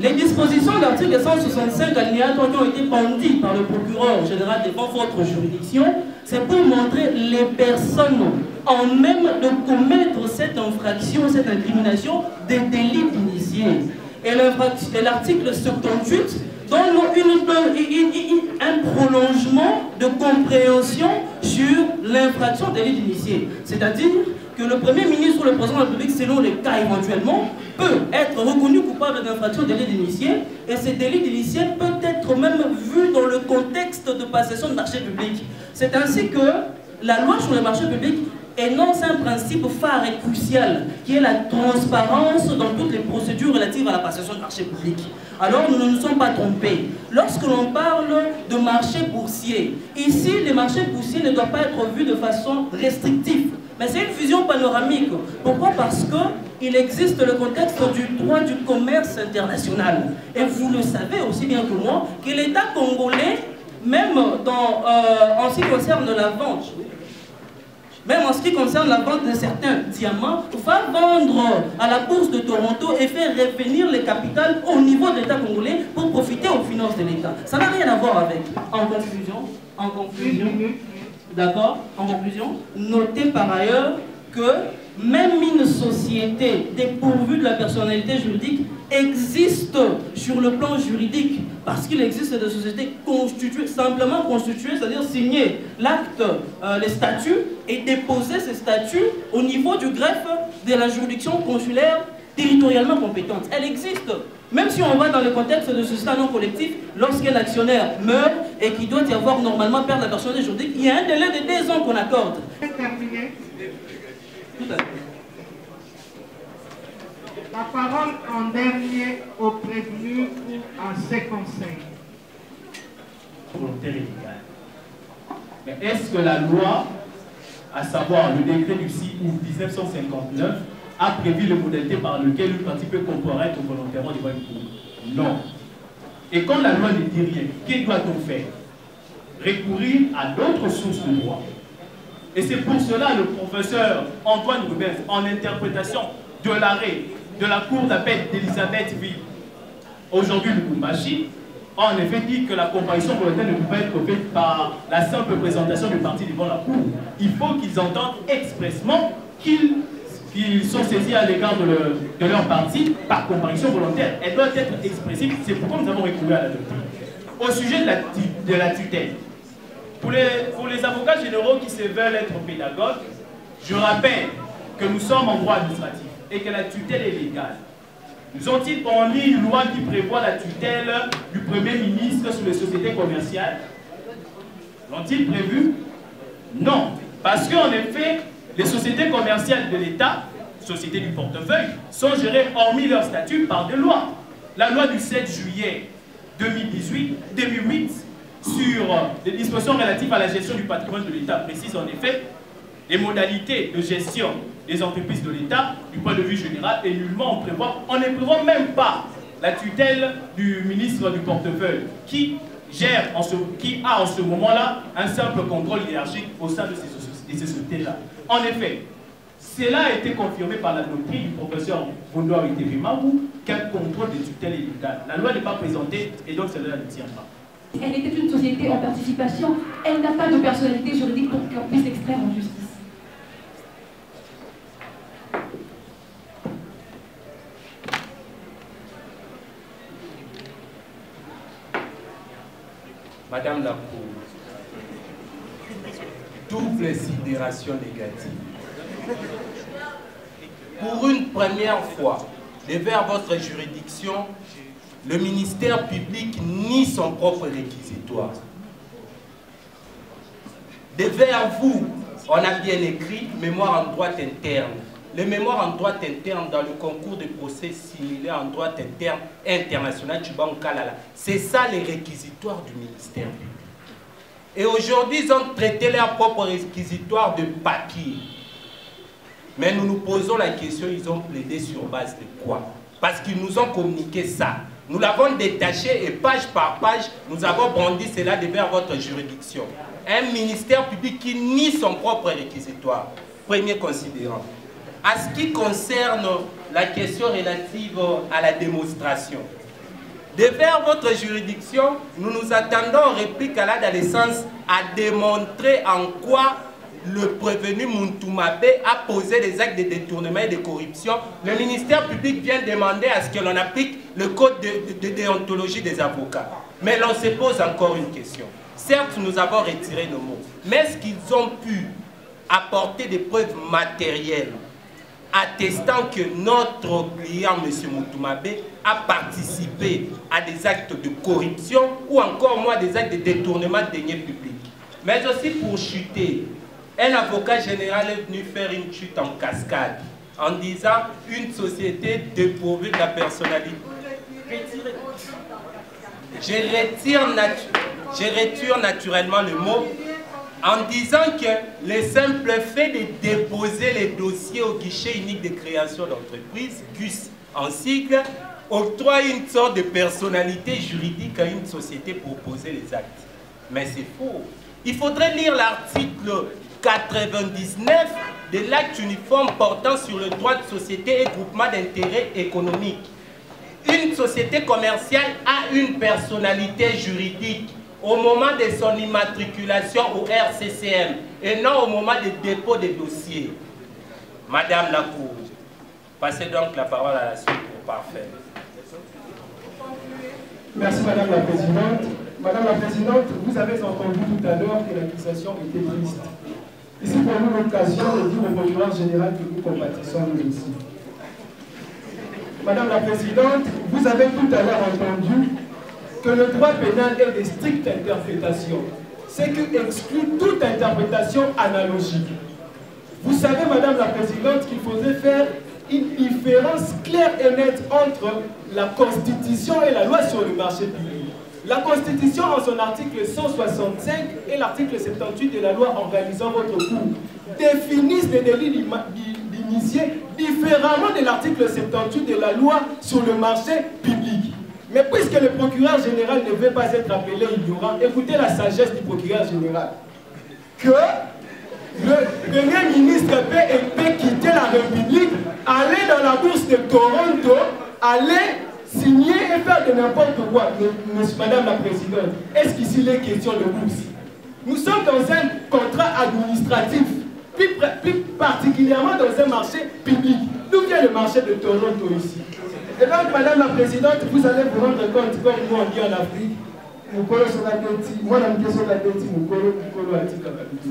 Les dispositions de l'article 165, alinéa 3 qui ont été bandies par le procureur général devant votre juridiction, c'est pour montrer les personnes en même de commettre cette infraction, cette incrimination des délits d'initiés. Et l'article 78 donne un prolongement de compréhension sur l'infraction des délits d'initiés. C'est-à-dire que le Premier ministre ou le Président de la République, selon les cas éventuellement, peut être reconnu coupable d'infraction des délits d'initiés, et ces délits d'initiés peuvent être même vus dans le contexte de passation de marché public. C'est ainsi que la loi sur les marchés publics énonce un principe phare et crucial qui est la transparence dans toutes les procédures relatives à la passation de marché public. Alors nous ne nous sommes pas trompés. Lorsque l'on parle de marché boursier, ici les marchés boursiers ne doivent pas être vus de façon restrictive. Mais c'est une vision panoramique. Pourquoi? Parce qu'il existe le contexte du droit du commerce international. Et vous le savez aussi bien que moi, que l'État congolais, même en ce qui concerne la vente, même en ce qui concerne la vente de certains diamants, va vendre à la bourse de Toronto et faire revenir les capitales au niveau de l'État congolais pour profiter aux finances de l'État. Ça n'a rien à voir avec. En conclusion, d'accord, en conclusion, notez par ailleurs que même une société dépourvue de la personnalité juridique existe sur le plan juridique, parce qu'il existe des sociétés constituées, simplement constituées, c'est-à-dire signer l'acte, les statuts, et déposer ces statuts au niveau du greffe de la juridiction consulaire territorialement compétente. Elle existe. Même si on va dans le contexte de ce statut non collectif, lorsqu'un actionnaire meurt et qu'il doit y avoir normalement perdre la personnalité juridique, il y a un délai de 2 ans qu'on accorde. Terminé. Tout à fait. La parole en dernier au prévenu ou à ses conseils. Volontaire et légal. Mais est-ce que la loi, à savoir le décret du 6 août 1959, a prévu les modalités par lesquelles une partie peut comparaître volontairement devant une cour? Non. Et quand la loi ne dit rien, que doit-on faire? Recourir à d'autres sources de droit. Et c'est pour cela le professeur Antoine Rubens, en interprétation de l'arrêt de la cour d'appel d'Elisabethville, aujourd'hui Lubumbashi, a en effet dit que la comparution volontaire ne pouvait être faite par la simple présentation du parti devant la cour. Il faut qu'ils entendent expressement qu'ils sont saisis à l'égard de leur parti par comparution volontaire. Elle doit être expressive, c'est pourquoi nous avons recouru à la doctrine. Au sujet de la tutelle, pour les avocats généraux qui se veulent être pédagogues, je rappelle que nous sommes en droit administratif et que la tutelle est légale. Nous ont-ils mis une loi qui prévoit la tutelle du Premier ministre sur les sociétés commerciales? L'ont-ils prévu? Non. Parce qu'en effet, les sociétés commerciales de l'État, sociétés du portefeuille, sont gérées, hormis leur statut, par des lois. La loi du 7 juillet 2008 sur les dispositions relatives à la gestion du patrimoine de l'État précise en effet les modalités de gestion des entreprises de l'État du point de vue général, et nullement on ne prévoit même pas la tutelle du ministre du portefeuille qui a en ce moment-là un simple contrôle hiérarchique au sein de ces sociétés-là. En effet, cela a été confirmé par la doctrine du professeur Vondor Itevimabou qu'un contrôle de tutelle est légal. La loi n'est pas présentée et donc cela ne tient pas. Elle était une société en participation, elle n'a pas de personnalité juridique pour qu'on puisse l'extraire en justice. Madame la Cour, double sidération négative. Pour une première fois, devant votre juridiction, le ministère public nie son propre réquisitoire. Devant vous, on a bien écrit mémoire en droit interne. Les mémoires en droit interne dans le concours de procès similaires en droit interne international, c'est ça les réquisitoires du ministère public. Et aujourd'hui, ils ont traité leur propre réquisitoire de papier. Mais nous nous posons la question, ils ont plaidé sur base de quoi? Parce qu'ils nous ont communiqué ça. Nous l'avons détaché et page par page, nous avons brandi cela devant votre juridiction. Un ministère public qui nie son propre réquisitoire. Premier considérant. À ce qui concerne la question relative à la démonstration, devant votre juridiction, nous nous attendons en réplique à l'adolescence à démontrer en quoi le prévenu Muntumabe a posé des actes de détournement et de corruption. Le ministère public vient demander à ce que l'on applique le code de déontologie des avocats. Mais l'on se pose encore une question. Certes, nous avons retiré nos mots, mais est-ce qu'ils ont pu apporter des preuves matérielles attestant que notre client, M. Muntumabe, a participé à des actes de corruption ou encore moins des actes de détournement de deniers publics? Mais aussi pour chuter, un avocat général est venu faire une chute en cascade en disant une société dépourvue de la personnalité. Je retire naturellement le mot en disant que le simple fait de déposer les dossiers au guichet unique de création d'entreprise, GUS en sigle, octroie une sorte de personnalité juridique à une société pour poser les actes. Mais c'est faux. Il faudrait lire l'article 99 de l'acte uniforme portant sur le droit de société et groupement d'intérêt économique. Une société commerciale a une personnalité juridique au moment de son immatriculation au RCCM et non au moment du dépôt des dossiers. Madame la Cour, passez donc la parole à la suite pour parfaire. Merci Madame la Présidente. Madame la Présidente, vous avez entendu tout à l'heure que l'accusation était triste. Ici pour nous l'occasion de dire au procureur général que nous compatissons nous aussi. Madame la Présidente, vous avez tout à l'heure entendu que le droit pénal est de stricte interprétation, ce qui exclut toute interprétation analogique. Vous savez, Madame la Présidente, qu'il faudrait faire une différence claire et nette entre la Constitution et la loi sur le marché public. La Constitution, en son article 165 et l'article 78 de la loi organisant votre cours, définissent les délits d'initiés différemment de l'article 78 de la loi sur le marché public. Mais puisque le procureur général ne veut pas être appelé ignorant, écoutez la sagesse du procureur général. Que le Premier ministre peut quitter la République, aller dans la bourse de Toronto, aller signer et faire de n'importe quoi. Madame la Présidente, est-ce qu'ici il est question de bourse? Nous sommes dans un contrat administratif, plus particulièrement dans un marché public. D'où vient le marché de Toronto ici? Et donc, Madame la Présidente, vous allez vous rendre compte, comme nous on dit en Afrique, Mukolo Sokateti, moi la question Sokateti, Mukolo Atika Kabiti,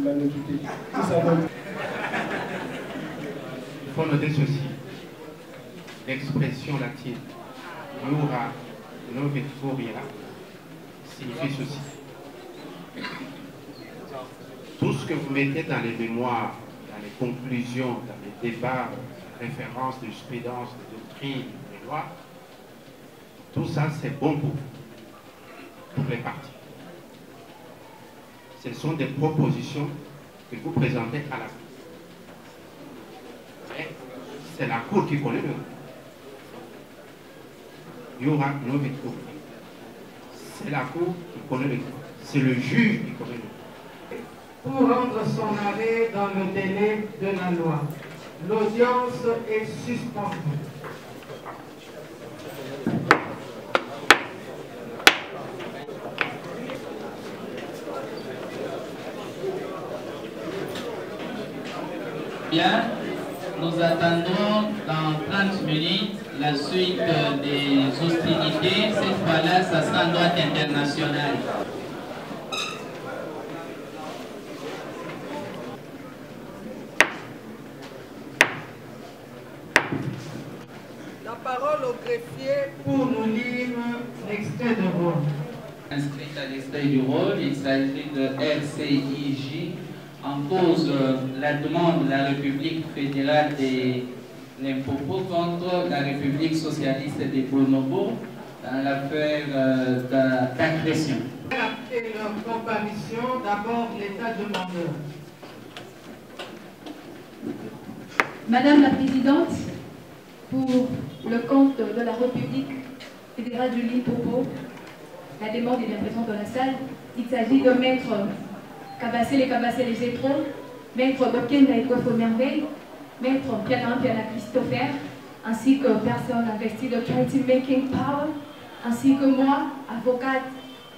il faut noter ceci. L'expression latine Iura Noveturia signifie ceci. Tout ce que vous mettez dans les mémoires, dans les conclusions, dans les débats, références de jurisprudence, de doctrine, de loi, tout ça c'est bon pour vous, pour les partis. Ce sont des propositions que vous présentez à la Cour. Mais c'est la Cour qui connaît le droit. Il y aura no victoire. C'est la Cour qui connaît le droit. C'est le juge qui connaît le droit. Pour rendre son arrêt dans le délai de la loi. L'audience est suspendue. Bien, nous attendons dans 30 minutes la suite des hostilités. Cette fois-là, ça sera en droit international. La parole au greffier pour nous lire l'extrait de rôle. Inscrit à l'extrait du rôle, il s'agit de RCIJ en cause la demande de la République fédérale de Limpopo contre la République socialiste de Bonobo dans l'affaire d'agression. Et leur comparution, d'abord l'État demandeur. Madame la Présidente, pour le compte de la République fédérale du Limpopo, la demande est bien présente dans la salle. Il s'agit de Maître Kabassé les Étrons, Maître Bokenda Ekofo Merveille, Maître Piana Christopher, ainsi que personne investie de Charity Making Power, ainsi que moi, avocate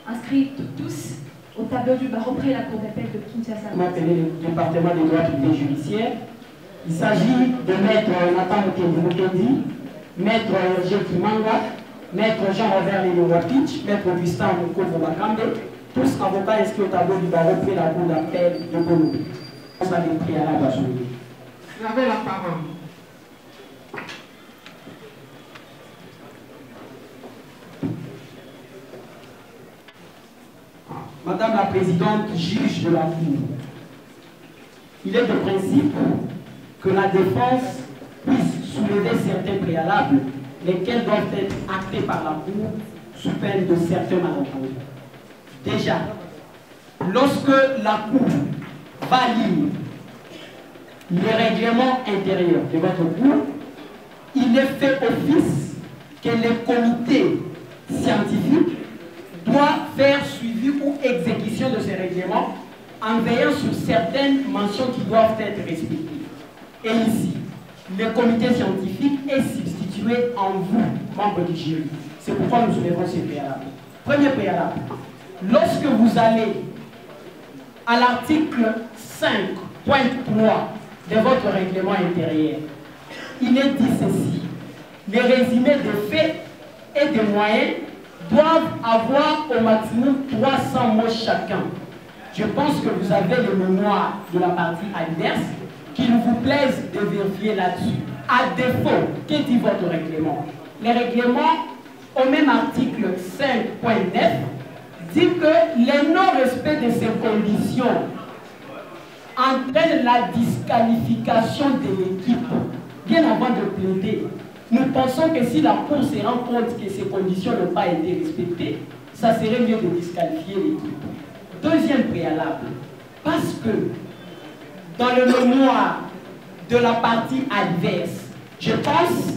inscrite tous au tableau du barreau près la cour d'appel de Kinshasa. Le département des droits privés judiciaires. Il s'agit de Maître Nathan Mukendi, Maître Roger Kimanga, Maître Jean-Robert Lélo-Wapich, Maître Augustin Mukovo Bakambe, tous avocats inscrits au tableau du barreau près la cour d'appel de Bono. On va les prier à la base. Vous avez la parole. Madame la Présidente, juge de la Cour, il est de principe que la défense puisse soulever certains préalables, lesquels doivent être actés par la Cour sous peine de certains malentendus. Déjà, lorsque la Cour va lire le règlement intérieur de votre Cour, il est fait office que les comités scientifiques doivent faire suivi ou exécution de ces règlements en veillant sur certaines mentions qui doivent être respectées. Et ici, le comité scientifique est substitué en vous, membres du jury. C'est pourquoi nous soulevons ces préalables. Premier préalable, lorsque vous allez à l'article 5.3 de votre règlement intérieur, il est dit ceci: les résumés des faits et des moyens doivent avoir au maximum 300 mots chacun. Je pense que vous avez le mémoire de la partie adverse, qu'il vous plaise de vérifier là-dessus. À défaut, que dit votre règlement? Les règlements, au même article 5.9, dit que le non-respect de ces conditions entraîne la disqualification de l'équipe. Bien avant de plaider, nous pensons que si la Cour se rend compte que ces conditions n'ont pas été respectées, ça serait mieux de disqualifier l'équipe. Deuxième préalable, parce que dans le mémoire de la partie adverse, je pense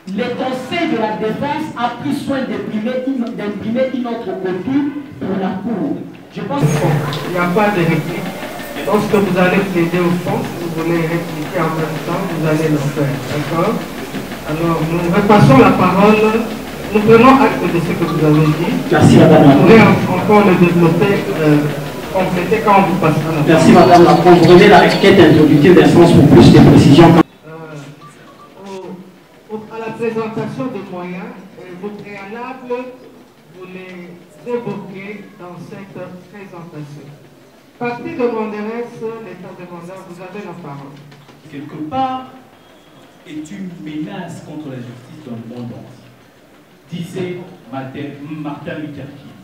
le Conseil de la Défense a pris soin d'imprimer une autre copie pour la Cour. Je pense qu'il n'y a pas de réplique. Lorsque vous allez plaider au fond, si vous voulez répliquer en même temps, vous allez le faire. D'accord? Alors, nous repassons la parole. Nous prenons acte de ce que vous avez dit. Merci, madame. Vous pourrez encore le développer, compléter quand on vous passera la parole. Merci, madame. Vous prenez la requête introductive d'instance pour plus de précisions. À la présentation des moyens, vos préalables, vous les évoquez dans cette présentation. Partie demanderesse, l'État demandeur, vous avez la parole. Quelque part, est une menace contre la justice dans le monde entier, disait Martin Luther King.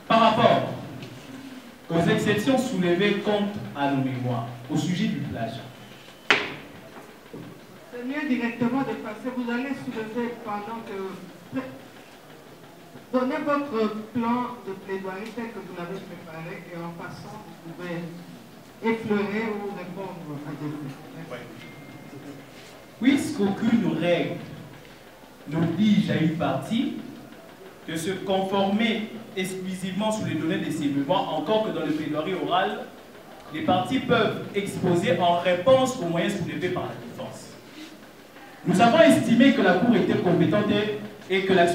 Par rapport aux exceptions soulevées quant à nos mémoires, au sujet du plagiat. C'est mieux directement de passer, vous allez soulever pendant que... Donnez votre plan de plaidoirie tel que vous l'avez préparé et en passant, vous pouvez effleurer ou répondre à des questions. Puisqu'aucune règle n'oblige à une partie de se conformer exclusivement sous les données de ces mémoires, encore que dans le plaidoirie oral, les parties peuvent exposer en réponse aux moyens soulevés par la défense. Nous avons estimé que la Cour était compétente et que la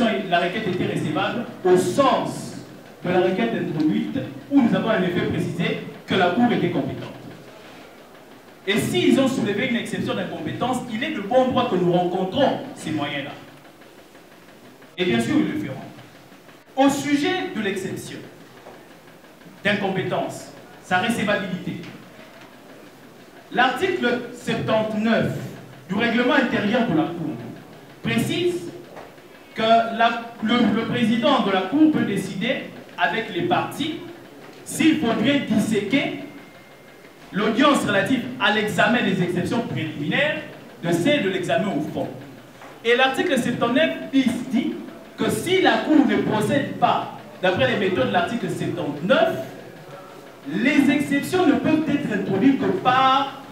requête était recevable au sens de la requête introduite, où nous avons en effet précisé que la Cour était compétente. Et s'ils ont soulevé une exception d'incompétence, il est de bon droit que nous rencontrons ces moyens-là. Et bien sûr, ils le feront. Au sujet de l'exception d'incompétence, sa recevabilité, l'article 79 du règlement intérieur de la Cour précise que le président de la Cour peut décider avec les parties s'il faudrait disséquer l'audience relative à l'examen des exceptions préliminaires de celle de l'examen au fond. Et l'article 79 bis dit que si la Cour ne procède pas d'après les méthodes de l'article 79, les exceptions ne peuvent être introduites que par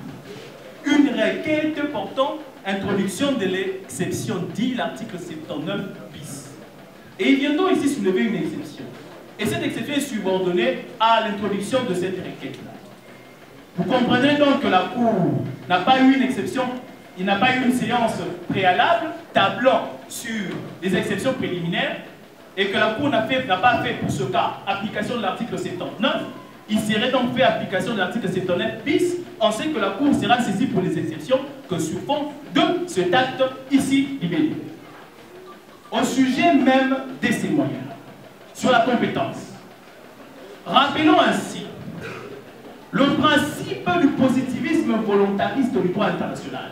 une requête portant introduction de l'exception, dit l'article 79 bis. Et il vient donc ici soulever une exception. Et cette exception est subordonnée à l'introduction de cette requête-là. Vous comprenez donc que la Cour n'a pas eu une exception, il n'a pas eu une séance préalable tablant sur les exceptions préliminaires et que la Cour n'a pas fait pour ce cas application de l'article 79. Il serait donc fait application de l'article 79 bis. On sait que la Cour sera saisie pour les exceptions que sur fond de cet acte ici libellé. Au sujet même de ces moyens, sur la compétence, rappelons ainsi le principe du positivisme volontariste du droit international,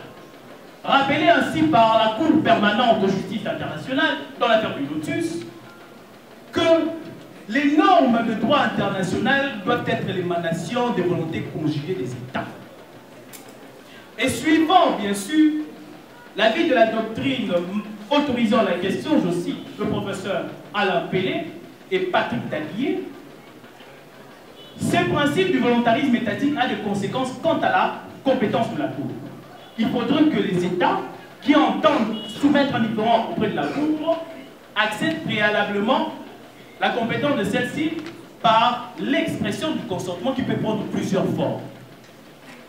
rappelé ainsi par la Cour permanente de justice internationale dans l'affaire du Lotus, que les normes de droit international doivent être l'émanation des volontés conjuguées des États. Et suivant, bien sûr, l'avis de la doctrine autorisant la question, je cite le professeur Alain Pellet et Patrick Dallier, ce principe du volontarisme étatique a des conséquences quant à la compétence de la Cour. Il faudrait que les États qui entendent soumettre un différend auprès de la Cour acceptent préalablement la compétence de celle-ci par l'expression du consentement qui peut prendre plusieurs formes.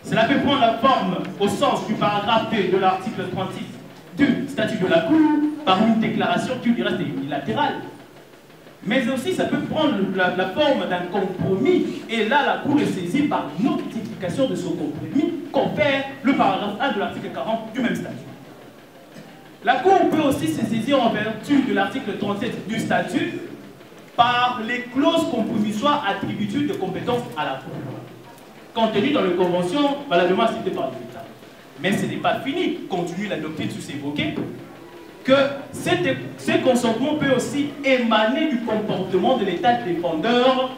Cela peut prendre la forme au sens du paragraphe 2 de l'article 36 du statut de la Cour par une déclaration qui lui reste unilatérale. Mais aussi ça peut prendre la forme d'un compromis et là la Cour est saisie par notification de ce compromis confère le paragraphe 1 de l'article 40 du même statut. La Cour peut aussi se saisir en vertu de l'article 37 du statut par les clauses compromissoires attributives de compétences à la Cour, contenues dans les conventions valablement citées par les États. Mais ce n'est pas fini, continue la doctrine sous-évoquée, que ce consentement peut aussi émaner du comportement de l'État défendeur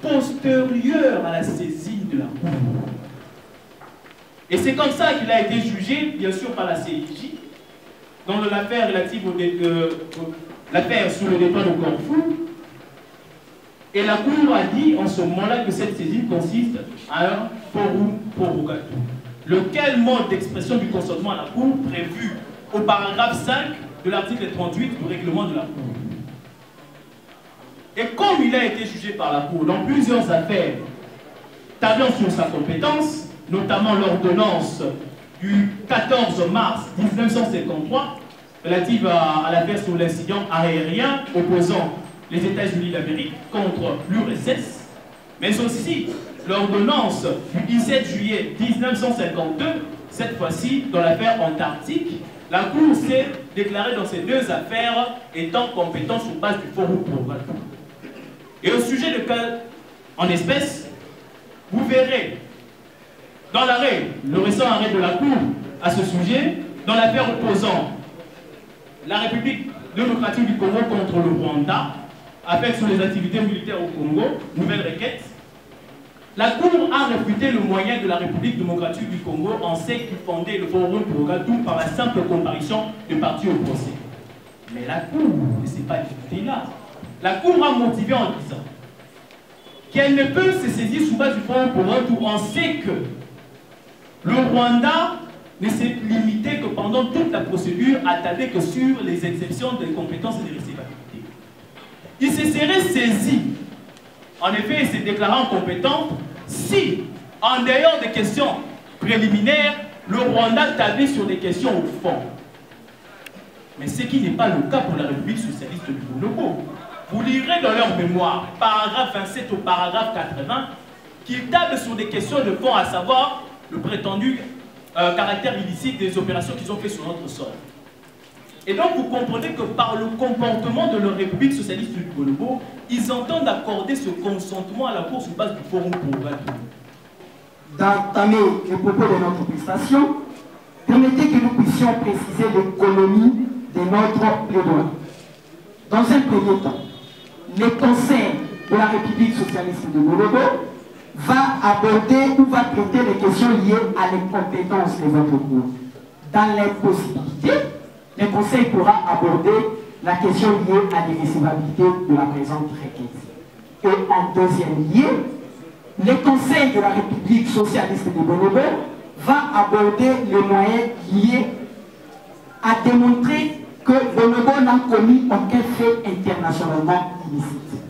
postérieur à la saisine de la Cour. Et c'est comme ça qu'il a été jugé, bien sûr, par la CIJ, dans l'affaire relative l'affaire sur le départ de Corfou. Et la Cour a dit en ce moment-là que cette saisine consiste à un forum prorogatoire. Lequel mode d'expression du consentement à la Cour prévu au paragraphe 5 de l'article 38 du règlement de la Cour. Et comme il a été jugé par la Cour dans plusieurs affaires tablant sur sa compétence, notamment l'ordonnance du 14 mars 1953 relative à l'affaire sur l'incident aérien opposant les États-Unis d'Amérique contre l'URSS, mais aussi l'ordonnance du 17 juillet 1952, cette fois-ci dans l'affaire Antarctique, la Cour s'est déclarée dans ces deux affaires étant compétente sur base du forum prorogatoire. Et au sujet de cas en espèce, vous verrez dans l'arrêt, le récent arrêt de la Cour à ce sujet, dans l'affaire opposant la République démocratique du Congo contre le Rwanda, affaire sur les activités militaires au Congo, nouvelle requête, la Cour a réfuté le moyen de la République démocratique du Congo en ce qui fondait le forum prorogatoire par la simple comparution des parties au procès. Mais la Cour ne s'est pas limitée là. La Cour a motivé en disant qu'elle ne peut se saisir sous base du forum prorogatoire en sait que le Rwanda ne s'est limité que pendant toute la procédure attardée que sur les exceptions des compétences et des recevabilités. Il se serait saisi, en effet, il s'est déclarant compétent si, en dehors des questions préliminaires, le Rwanda tablait sur des questions au fond. Mais ce qui n'est pas le cas pour la République socialiste du Congo. Vous lirez dans leur mémoire, paragraphe 27 au paragraphe 80, qu'ils tablent sur des questions de fond, à savoir le prétendu caractère illicite des opérations qu'ils ont fait sur notre sol. Et donc vous comprenez que par le comportement de leur République socialiste du Congo, ils entendent accorder ce consentement à la Cour sur base du forum prorogatoire. D'entamer les propos de notre prestation, permettez que nous puissions préciser l'économie de notre plaidoyer. Dans un premier temps, le Conseil de la République socialiste du Congo va aborder ou va traiter les questions liées à les compétences de votre cours. Dans les possibilités, le Conseil pourra aborder la question liée à l'irrecevabilité de la présente requête. Et en deuxième lieu, le Conseil de la République socialiste du Congo va aborder les moyens liés à démontrer que Bonobo n'a commis aucun fait internationalement illicite.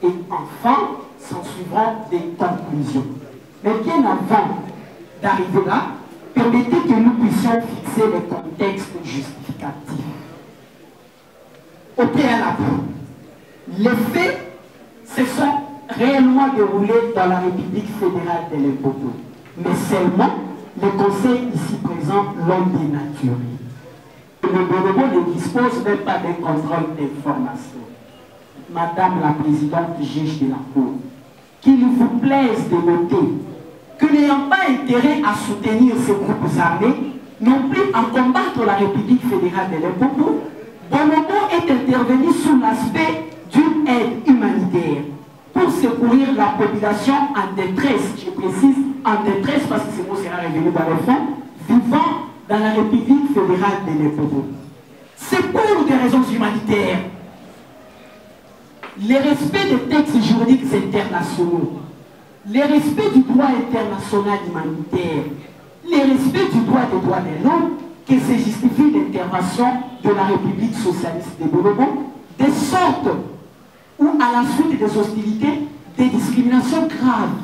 Et enfin, s'en suivront des conclusions. Mais bien avant d'arriver là, permettez que nous puissions fixer le contexte justificatif. Au préalable, les faits se sont réellement déroulés dans la République fédérale de Limpopo, mais seulement le Conseil ici présent l'ont dénaturé. Le Bonobo ne dispose même pas d'un contrôle d'information. Madame la Présidente juge de la Cour, qu'il vous plaise de noter que n'ayant pas intérêt à soutenir ces groupes armés, non plus à combattre la République fédérale de Limpopo, Bonobo est intervenu sous l'aspect d'une aide humanitaire pour secourir la population en détresse, je précise en détresse parce que ce mot sera révélé dans le fond, vivant dans la République fédérale de Limpopo. C'est pour des raisons humanitaires. Le respect des textes juridiques internationaux, le respect du droit international humanitaire, le respect du droit des droits de l'homme, que se justifie l'intervention de la République socialiste de Bonobo, de sorte ou à la suite des hostilités, des discriminations graves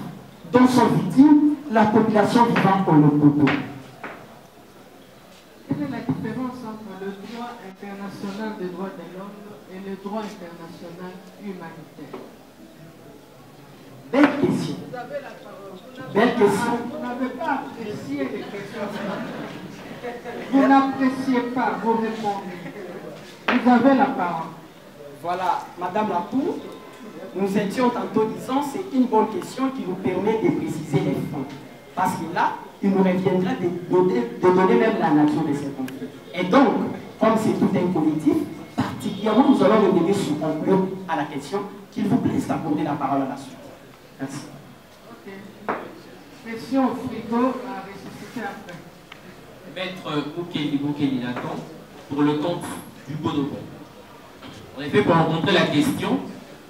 dont sont victimes la population vivant au Limpopo. Quelle est la différence entre le droit international des droits de l'homme et le droit international humanitaire? Belle question. Vous avez la parole. Belle question. Vous n'avez pas apprécié les questions. Vous n'appréciez pas, vous répondez. Vous avez la parole. Voilà, Madame la Cour, nous étions tantôt disant c'est une bonne question qui nous permet de préciser les fonds. Parce que là, il nous reviendra de donner même la nature de ces conflits. Et donc, comme c'est tout un collectif, particulièrement nous allons revenir sur conclure à la question qu'il vous plaise d'accorder la parole à la suite. Merci. Ok. Question au frigo à ressusciter après. Maître Boukeli Nathan, pour le compte du Bonobo. En effet, pour rencontrer la question,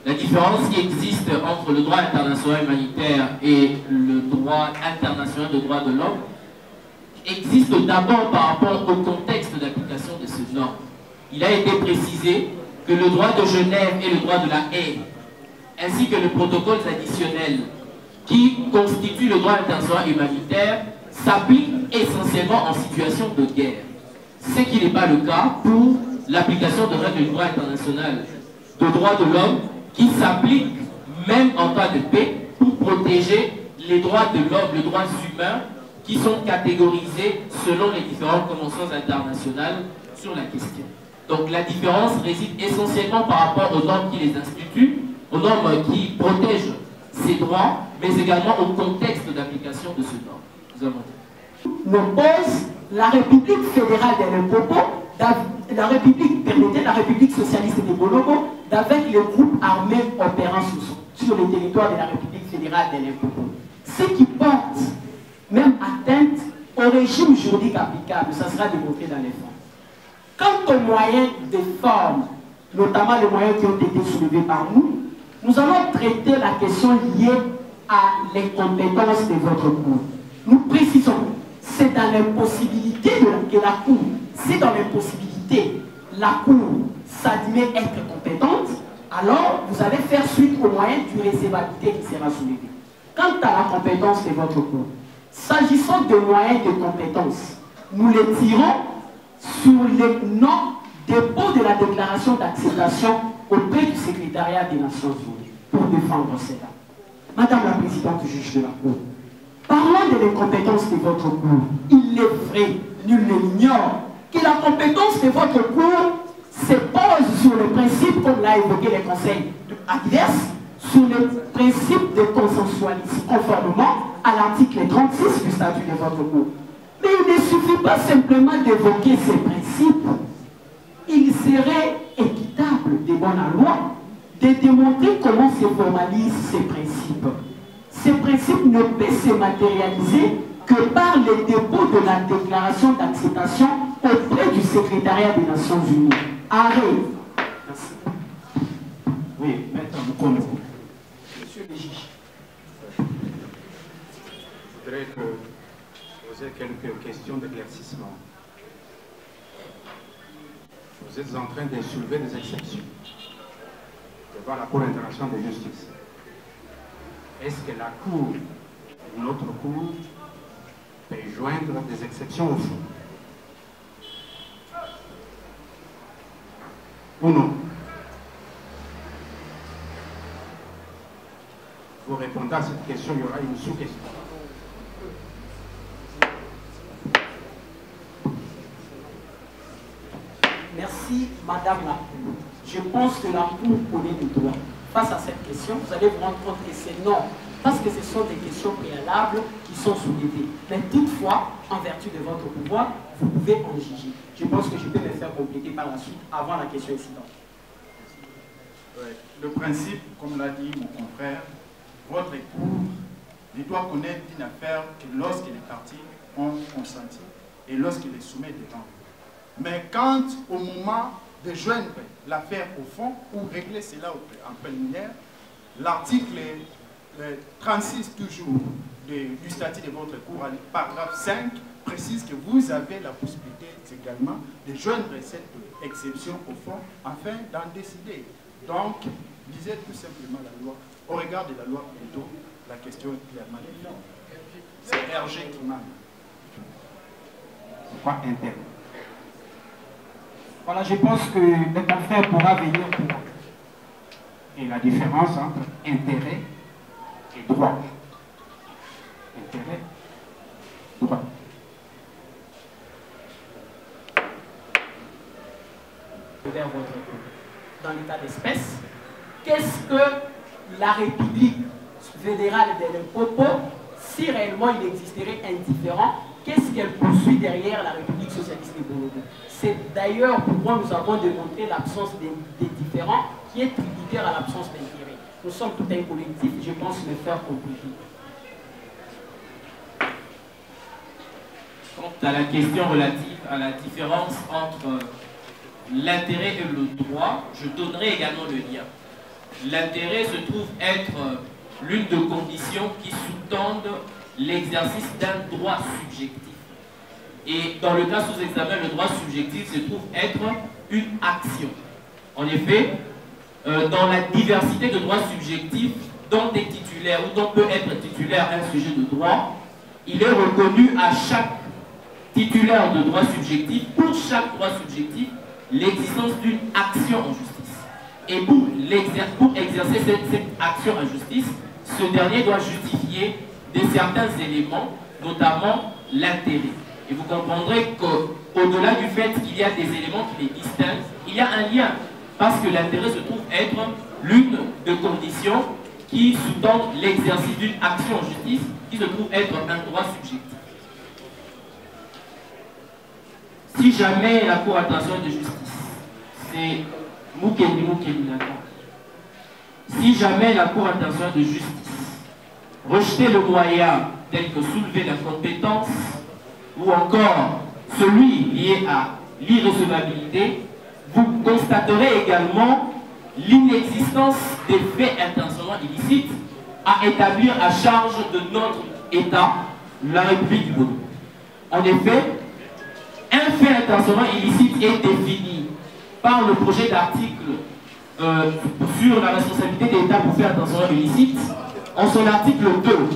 la différence qui existe entre le droit international humanitaire et le droit international de droits de l'homme existe d'abord par rapport au contexte d'application de ces normes. Il a été précisé que le droit de Genève et le droit de la haie, ainsi que les protocoles additionnels qui constituent le droit international humanitaire, s'appliquent essentiellement en situation de guerre. Ce qui n'est pas le cas pour l'application de règles du droit international de droits de l'homme qui s'appliquent même en temps de paix pour protéger les droits de l'homme, les droits humains qui sont catégorisés selon les différentes conventions internationales sur la question. Donc la différence réside essentiellement par rapport aux normes qui les instituent, aux normes qui protègent ces droits, mais également au contexte d'application de ces normes. Nous avons n'oppose la République fédérale de Limpopo, la République socialiste de Bonobo, avec les groupes armés opérant sur le territoire de la République fédérale de Limpopo. Ce qui porte même atteinte au régime juridique applicable, ça sera démontré dans les fonds. Quant aux moyens de forme, notamment les moyens qui ont été soulevés par nous, nous allons traiter la question liée à les compétences de votre cour. Nous précisons, c'est dans l'impossibilité que la cour, si dans l'impossibilité la cour s'admet être compétente, alors vous allez faire suite au moyen d'une recevabilité qui sera soulevée. Quant à la compétence de votre cour, s'agissant de moyens de compétence, nous les tirons sur le non-dépôt de la déclaration d'acceptation auprès du secrétariat des Nations Unies pour défendre cela. Madame la Présidente juge de la Cour, parlant de l'incompétence de votre cour, il est vrai, nul ne l'ignore, que la compétence de votre cour se pose sur le principe, comme l'a évoqué les conseils adverses, sur le principe de consensualisme, conformément à l'article 36 du statut de votre cour. Mais il ne suffit pas simplement d'évoquer ces principes. Il serait équitable, de bonne loi, de démontrer comment se formalisent ces principes. Ces principes ne peuvent se matérialiser que par le dépôt de la déclaration d'acceptation auprès du secrétariat des Nations Unies. Arrêt. Merci. Oui, maître Moukono. Monsieur le juge. Je voudrais poser quelques questions d'éclaircissement. Vous êtes en train de soulever des exceptions devant la Cour internationale de justice. Est-ce que la Cour, ou notre Cour, peut joindre des exceptions au fond? Ou non? Vous répondez à cette question, il y aura une sous-question. Merci, Madame la Cour. Je pense que la Cour connaît le droit. Face à cette question, vous allez vous rendre compte que c'est non, parce que ce sont des questions préalables qui sont soulevées. Mais toutefois, en vertu de votre pouvoir, vous pouvez en juger. Je pense que je peux me faire compléter par la suite, avant la question incidente. Ouais. Le principe, comme l'a dit mon confrère, votre cour ne doit connaître d'une affaire que lorsque les parties ont consenti et lorsqu'il les soumet devant. Mais quand, au moment de joindre l'affaire au fond ou régler cela en préliminaire, l'article 36 toujours du statut de votre cour, paragraphe 5, précise que vous avez la possibilité également de joindre cette exception au fond afin d'en décider. Donc, Lisez tout simplement la loi. Au regard de la loi, plutôt, la question est clairement définie. C'est RG qui manque. C'est quoi intérêt? Voilà, je pense que le confrère pourra venir pour. Et la différence entre intérêt et droit. Intérêt, droit. Vers votre dans l'état d'espèce, qu'est-ce que la République fédérale de Limpopo, si réellement il existerait un différent, qu'est-ce qu'elle poursuit derrière la République socialiste de Bonobo? C'est d'ailleurs pourquoi nous avons démontré l'absence des différents qui est tributaire à l'absence d'intérêt. Nous sommes tout un collectif, je pense me faire comprendre. Quant à la question relative à la différence entre l'intérêt et le droit, je donnerai également le lien. L'intérêt se trouve être l'une des conditions qui sous-tendent l'exercice d'un droit subjectif. Et dans le cas sous examen, le droit subjectif se trouve être une action. En effet, dans la diversité de droits subjectifs dont est titulaire ou dont peut être titulaire un sujet de droit, il est reconnu à chaque titulaire de droit subjectif, pour chaque droit subjectif, l'existence d'une action en justice. Et pour exercer cette action en justice, ce dernier doit justifier de certains éléments, notamment l'intérêt. Et vous comprendrez qu'au-delà du fait qu'il y a des éléments qui les distinguent, il y a un lien, parce que l'intérêt se trouve être l'une des conditions qui sous-tendent l'exercice d'une action en justice, qui se trouve être un droit subjectif. Si jamais la Cour internationale de justice, c'est Mukendi Nathan, si jamais la Cour internationale de justice rejetait le moyen tel que soulever la compétence ou encore celui lié à l'irrecevabilité, vous constaterez également l'inexistence des faits intentionnellement illicites à établir à charge de notre État, la République du Bonobo. En effet, un fait intentionnellement illicite est défini par le projet d'article sur la responsabilité de l'État pour faire intentionnellement illicite, en son article 2,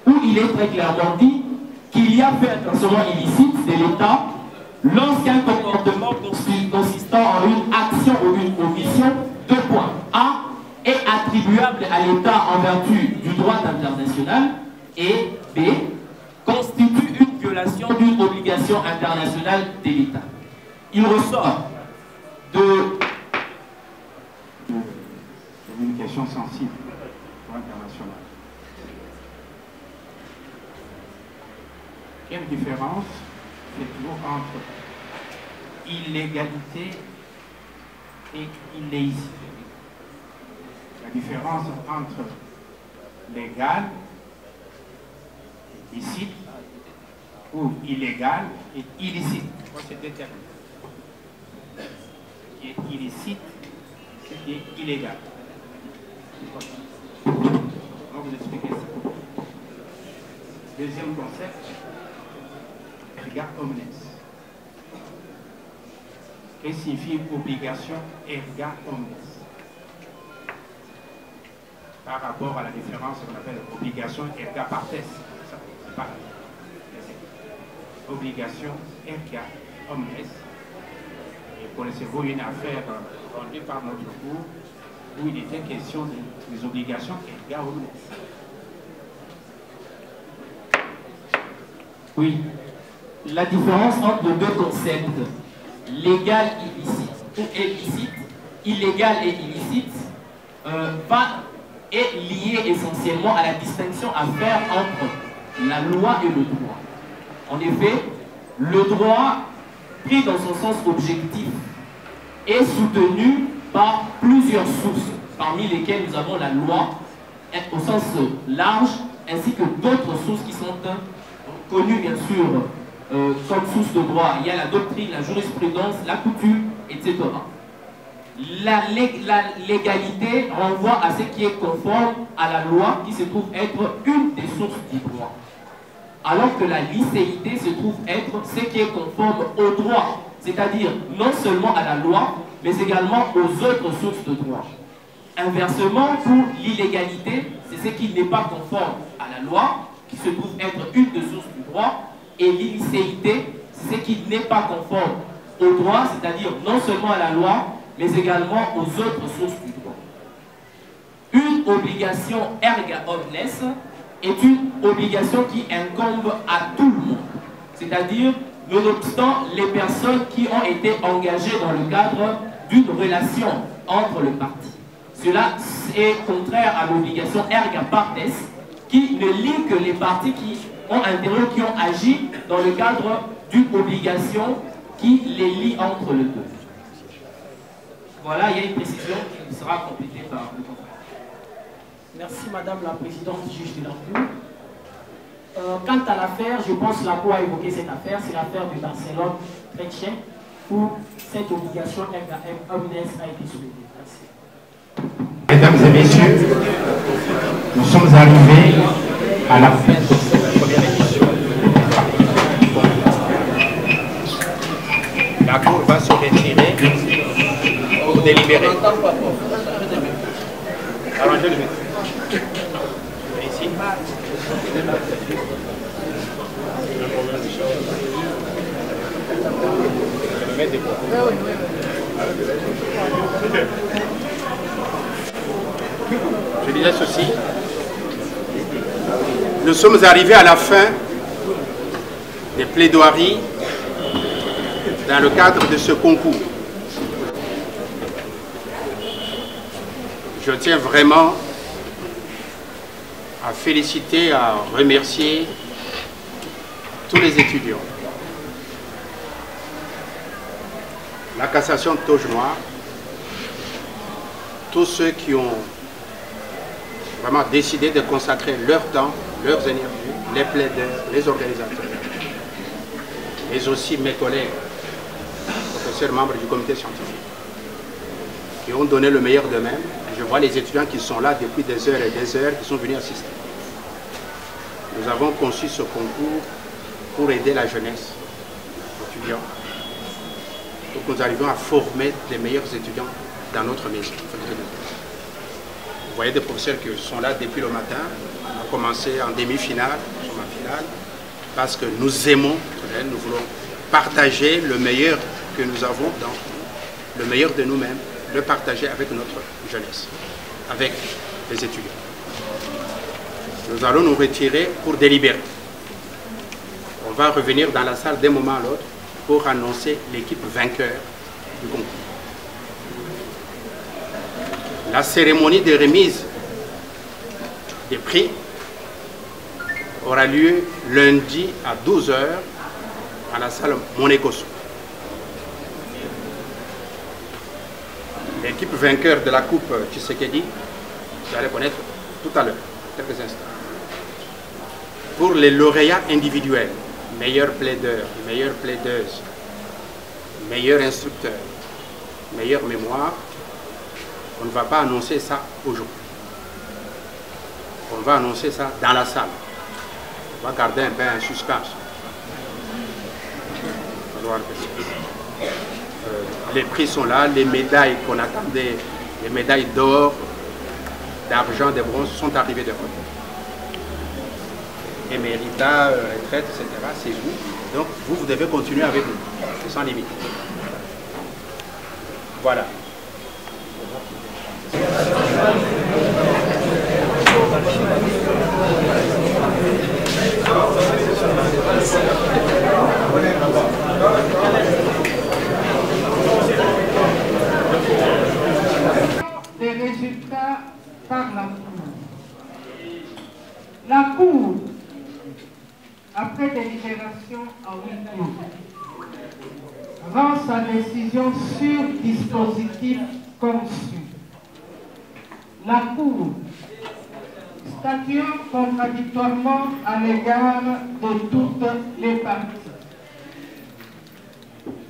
où il est très clairement dit qu'il y a fait intentionnellement illicite de l'État lorsqu'un comportement consistant en une action ou une omission, 2 points. A est attribuable à l'État en vertu du droit international et B constitue une violation d'une obligation internationale de l'État. Il ressort de... C'est une question sensible au droit international. Quelle différence fait-il entre illégalité et illécité? La différence entre légal, licite ou illégal et illicite. C'est deux termes. Ce qui est illicite, ce qui est illégal. On va vous expliquer ça. Deuxième concept, erga omnes. Qu'est-ce que signifie obligation erga omnes? Par rapport à la différence qu'on appelle obligation erga partes. C'est pas obligation erga omnes. Et connaissez-vous une affaire rendue par notre cours où il était question des obligations erga omnes? Oui. La différence entre les deux concepts, légal et illicite, ou illicite, illégal et illicite, est liée essentiellement à la distinction à faire entre la loi et le droit. En effet, le droit, pris dans son sens objectif, est soutenu par plusieurs sources, parmi lesquelles nous avons la loi, au sens large, ainsi que d'autres sources qui sont connues bien sûr comme source de droit. Il y a la doctrine, la jurisprudence, la coutume, etc. La légalité renvoie à ce qui est conforme à la loi, qui se trouve être une des sources du droit. Alors que la licéité se trouve être ce qui est conforme au droit, c'est-à-dire non seulement à la loi, mais également aux autres sources de droit. Inversement, pour l'illégalité, c'est ce qui n'est pas conforme à la loi, qui se trouve être une des sources du droit, et l'illicéité, c'est ce qui n'est pas conforme au droit, c'est-à-dire non seulement à la loi, mais également aux autres sources du droit. Une obligation erga omnes est une obligation qui incombe à tout le monde, c'est-à-dire nonobstant les personnes qui ont été engagées dans le cadre d'une relation entre les parties. Cela est contraire à l'obligation erga partes, qui ne lie que les parties qui ont intérêt, qui ont agi dans le cadre d'une obligation qui les lie entre les deux. Voilà, il y a une précision qui sera complétée par le confrère. Merci Madame la Présidente, juge de la Cour. Quant à l'affaire, je pense que la Cour a évoqué cette affaire, c'est l'affaire de Barcelone chrétien où cette obligation erga omnes a été soulevée. Merci. Mesdames et messieurs, nous sommes arrivés à la fin de cette première édition. La Cour va se retirer pour délibérer. Arrangez le micro. Ici. Je disais ceci. Nous sommes arrivés à la fin des plaidoiries dans le cadre de ce concours. Je tiens vraiment à féliciter, à remercier tous les étudiants. La cassation de Toge Noir, tous ceux qui ont vraiment décidé de consacrer leur temps, leurs énergies, les plaideurs, les organisateurs, mais aussi mes collègues, professeurs membres du comité scientifique, qui ont donné le meilleur d'eux-mêmes. Je vois les étudiants qui sont là depuis des heures et des heures, qui sont venus assister. Nous avons conçu ce concours pour aider la jeunesse, les étudiants, pour que nous arrivions à former les meilleurs étudiants dans notre maison. Vous voyez des professeurs qui sont là depuis le matin. On a commencé en demi-finale, nous sommes en finale, parce que nous aimons, nous voulons partager le meilleur que nous avons dans nous, le meilleur de nous-mêmes, le partager avec notre jeunesse, avec les étudiants. Nous allons nous retirer pour délibérer. On va revenir dans la salle d'un moment à l'autre pour annoncer l'équipe vainqueur du concours. La cérémonie de remise des prix aura lieu lundi à 12 h à la salle Monécosso. L'équipe vainqueur de la Coupe Tshisekedi, vous allez connaître tout à l'heure, quelques instants. Pour les lauréats individuels, meilleur plaideur, meilleure plaideuse, meilleur instructeur, meilleure mémoire, on ne va pas annoncer ça aujourd'hui. On va annoncer ça dans la salle. On va garder un peu un suspense. Les prix sont là, les médailles qu'on attendait, les médailles d'or, d'argent, de bronze sont arrivées d'Europe. Émérita, retraite, etc. C'est vous. Donc vous devez continuer avec nous, sans limite. Voilà. Les résultats par la Cour. La Cour, après délibération en 8 jours, rend sa décision sur dispositif conçu. La Cour, statuant contradictoirement à l'égard de toutes les parties,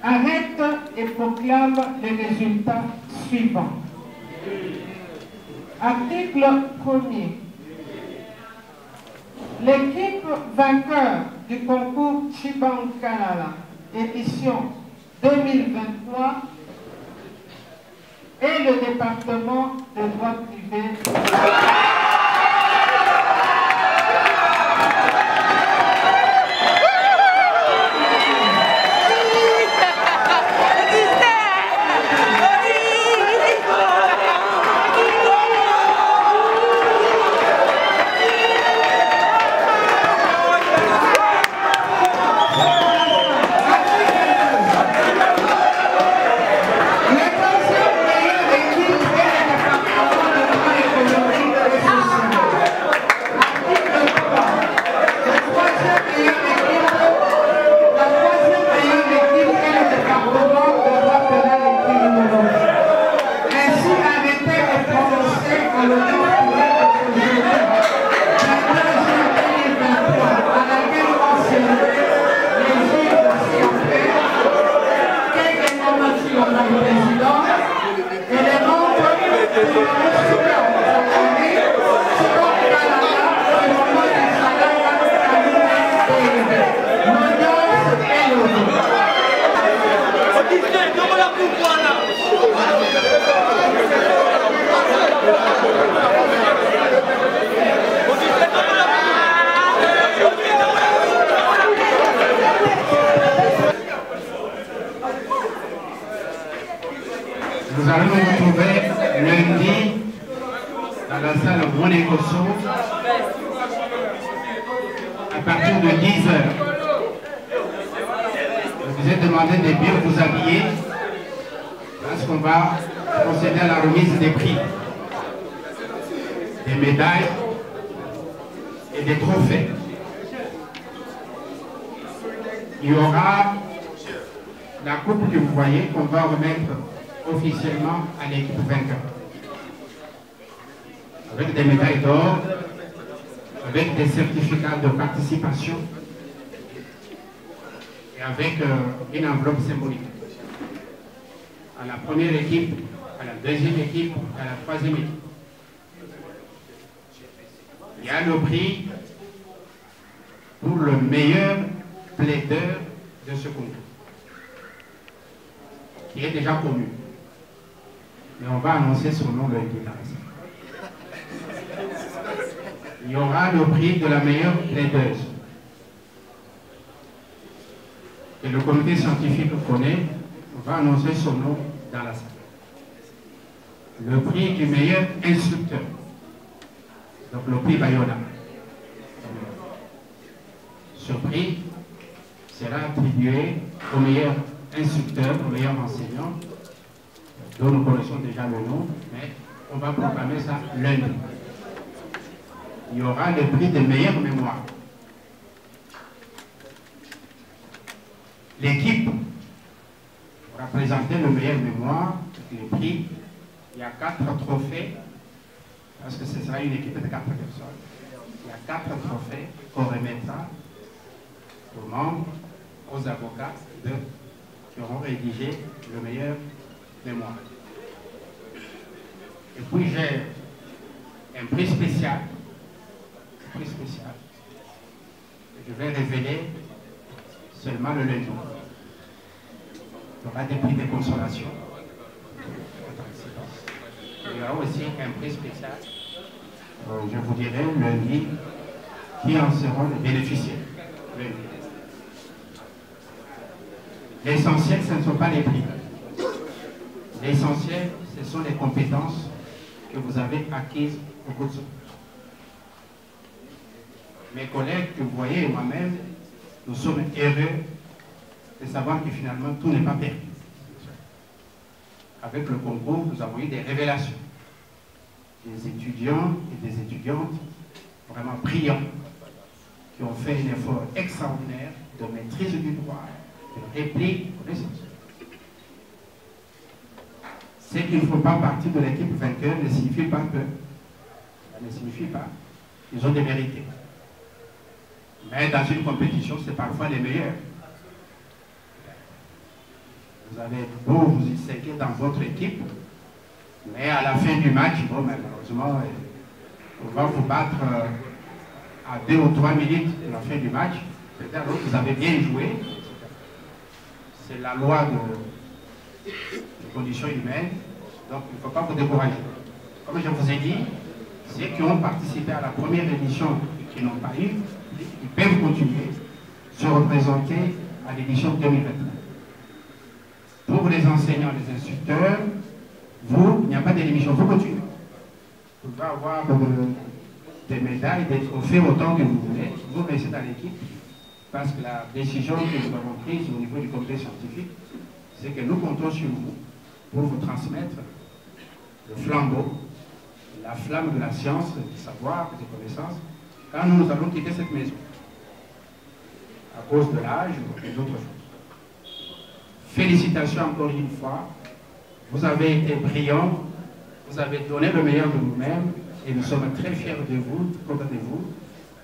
arrête et proclame les résultats suivants. Article 1er. L'équipe vainqueur du concours Chibankalala, édition 2023, et le département de droit privé. Nous allons nous retrouver lundi dans la salle Monégosso à partir de 10h. Je vous ai demandé de bien vous habiller parce qu'on va procéder à la remise des prix, des médailles et des trophées. Il y aura la coupe que vous voyez qu'on va remettre officiellement à l'équipe vainqueur. Avec des médailles d'or, avec des certificats de participation et avec une enveloppe symbolique. À la première équipe, à la deuxième équipe, à la troisième équipe. Il y a le prix pour le meilleur plaideur de ce concours, qui est déjà connu. Mais on va annoncer son nom lundi. Il y aura le prix de la meilleure plaideuse. Et le comité scientifique connaît, on va annoncer son nom dans la salle. Le prix du meilleur instructeur. Donc le prix Bayona. Ce prix sera attribué au meilleur instructeur, au meilleur enseignant, dont nous connaissons déjà le nom, mais on va proclamer ça lundi. Il y aura le prix de meilleure mémoire. L'équipe va présenter le meilleur mémoire, le prix. Il y a 4 trophées, parce que ce sera une équipe de 4 personnes. Il y a 4 trophées qu'on remettra aux membres, aux avocats qui auront rédigé le meilleur mémoire. Et puis j'ai un prix spécial. Je vais révéler seulement le lundi. Il y aura des prix de consolation. Il y aura aussi un prix spécial. Je vous dirai lundi qui en seront les bénéficiaires. L'essentiel, ce ne sont pas les prix. L'essentiel, ce sont les compétences que vous avez acquises au cours de ce cours. Mes collègues que vous voyez et moi-même, nous sommes heureux de savoir que finalement tout n'est pas perdu. Avec le concours, nous avons eu des révélations. Des étudiants et des étudiantes vraiment brillants qui ont fait un effort extraordinaire de maîtrise du droit, de réplique, de connaissance. Ceux qui ne font pas partie de l'équipe vainqueur ne signifie pas que, ça ne signifie pas qu'ils ont des vérités. Mais dans une compétition, c'est parfois les meilleurs. Vous avez beau vous distinguer dans votre équipe, mais à la fin du match, bon, malheureusement, on va vous battre à 2 ou 3 minutes de la fin du match. Peut-être que vous avez bien joué. C'est la loi de conditions humaines. Donc il ne faut pas vous décourager. Comme je vous ai dit, ceux qui ont participé à la première édition et qui n'ont pas eu, ils peuvent continuer se représenter à l'édition 2023. Pour les enseignants, les instructeurs, vous, il n'y a pas d'émission, vous continuez. Vous pouvez avoir des médailles, des trophées autant que vous voulez. Vous restez dans l'équipe parce que la décision que nous avons prise au niveau du comité scientifique, c'est que nous comptons sur vous pour vous transmettre le flambeau, la flamme de la science, du savoir, des connaissances, quand nous allons quitter cette maison, à cause de l'âge et d'autres choses. Félicitations encore une fois, vous avez été brillants, vous avez donné le meilleur de vous-même et nous sommes très fiers de vous, contents de vous.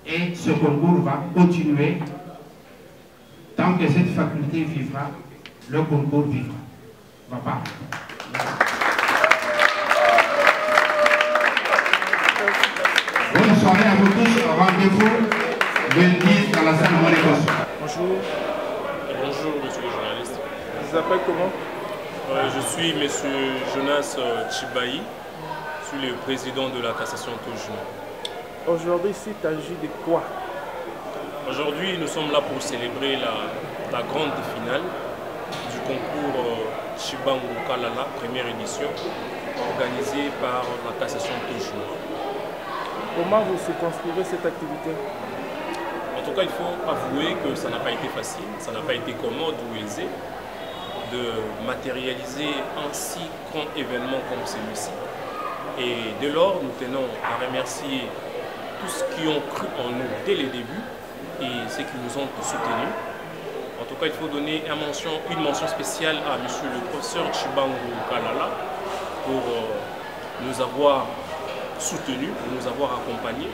Et ce concours va continuer. Tant que cette faculté vivra, le concours vivra. Va pas. Bonne soirée à vous tous. Rendez-vous lundi dans la salle de Monécos. Bonjour. Bonjour, monsieur le journaliste. Vous vous appelez comment? Je suis monsieur Jonas Chibayi. Je suis le président de la cassation Tojuna. Aujourd'hui, il s'agit de quoi? Aujourd'hui, nous sommes là pour célébrer la grande finale du concours Chibangu Kalala, première édition, organisée par la cassation Tojuna. Comment vous circonscrivez cette activité? En tout cas, il faut avouer que ça n'a pas été facile, ça n'a pas été commode ou aisé de matérialiser un si grand événement comme celui-ci. Et dès lors, nous tenons à remercier tous ceux qui ont cru en nous dès les débuts et ceux qui nous ont soutenus. En tout cas, il faut donner une mention spéciale à M. le professeur Chibangu Kalala pour nous avoir soutenus, pour nous avoir accompagnés,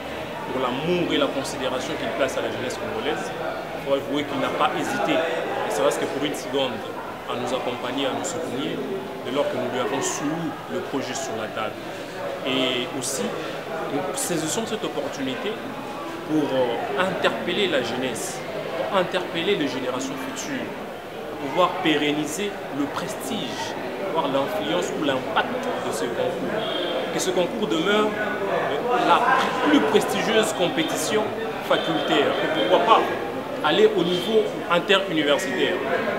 pour l'amour et la considération qu'il place à la jeunesse congolaise. Il faut avouer qu'il n'a pas hésité, et c'est vrai que pour une seconde, à nous accompagner, à nous soutenir, dès lors que nous lui avons soumis le projet sur la table. Et aussi, nous saisissons cette opportunité pour interpeller la jeunesse, pour interpeller les générations futures, pour pouvoir pérenniser le prestige, voir l'influence ou l'impact de ce concours. Que ce concours demeure la plus prestigieuse compétition facultaire, et pourquoi pas aller au niveau interuniversitaire.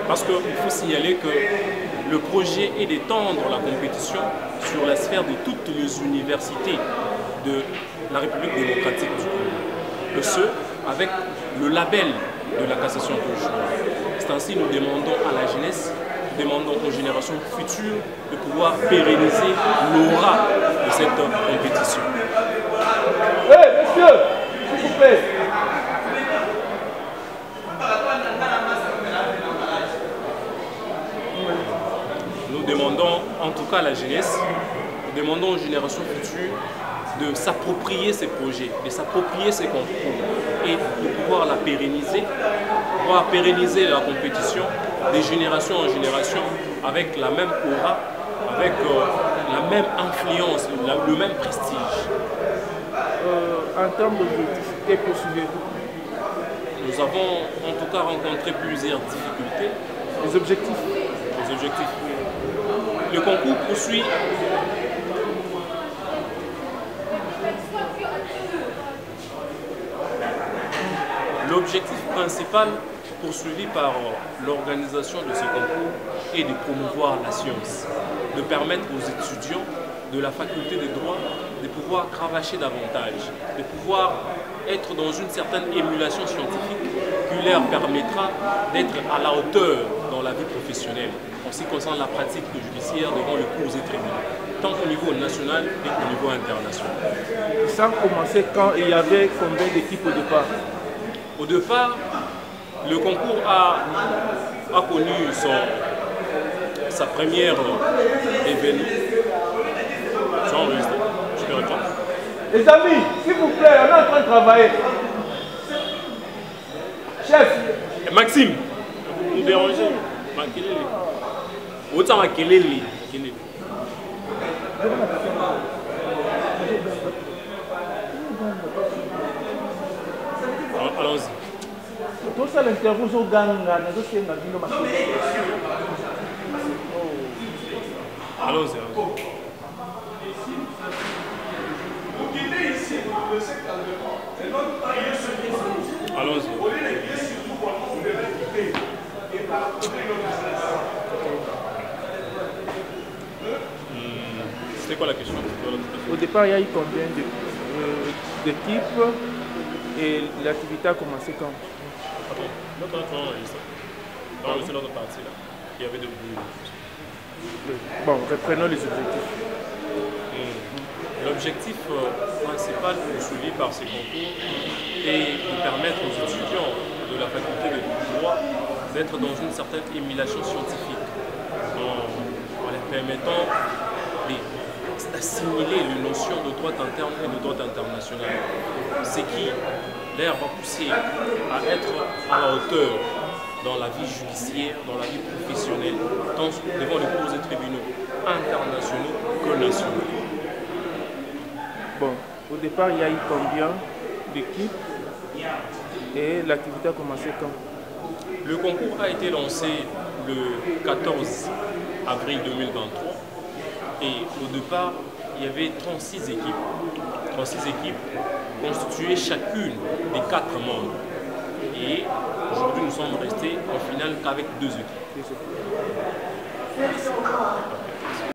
Parce qu'il faut signaler que le projet est d'étendre la compétition sur la sphère de toutes les universités de la République démocratique du Congo. Et ce, avec le label de la cassation Tojuna. C'est ainsi que nous demandons à la jeunesse, nous demandons aux générations futures de pouvoir pérenniser l'aura de cette compétition. Messieurs, s'il vous plaît. Nous demandons en tout cas à la jeunesse, nous demandons aux générations futures de s'approprier ces projets, de s'approprier ces concours et de pouvoir la pérenniser, la compétition de génération en génération avec la même aura, avec la même influence, le même prestige. En termes d'objectifs, que poursuivez-vous? Nous avons en tout cas rencontré plusieurs difficultés. Les objectifs? Les objectifs. Le concours poursuit l'objectif principal poursuivi par l'organisation de ce concours est de promouvoir la science, de permettre aux étudiants de la faculté de droit de pouvoir cravacher davantage, de pouvoir être dans une certaine émulation scientifique qui leur permettra d'être à la hauteur dans la vie professionnelle en ce qui concerne la pratique judiciaire devant le cours et tribunaux, tant au niveau national et au niveau international. Ça a commencé quand il y avait combien d'équipes au départ? Au départ, le concours a connu sa première événement. Les amis, s'il vous plaît, on est en train de travailler. Chef. Maxime, vous nous dérangez. Autant à Kelele. Allons-y. Tout ça, l'interview sur Ganga, allons-y. Allons-y. C'était quoi la question? Au départ, il y a eu combien d'équipes et l'activité a commencé quand? Attends, c'est l'autre partie là. Il y avait de bruit. Bon, reprenons les objectifs. L'objectif principal poursuivi par ces concours est de permettre aux étudiants de la faculté de droit d'être dans une certaine émulation scientifique en leur permettant d'assimiler les notions de droit interne et de droit international, ce qui leur va pousser à être à la hauteur dans la vie judiciaire, dans la vie professionnelle, tant devant les cours et tribunaux internationaux que nationaux. Bon, au départ, il y a eu combien d'équipes et l'activité a commencé quand? Le concours a été lancé le 14 avril 2023 et au départ, il y avait 36 équipes. 36 équipes constituaient chacune des 4 membres. Et aujourd'hui, nous sommes restés en finale qu'avec 2 équipes.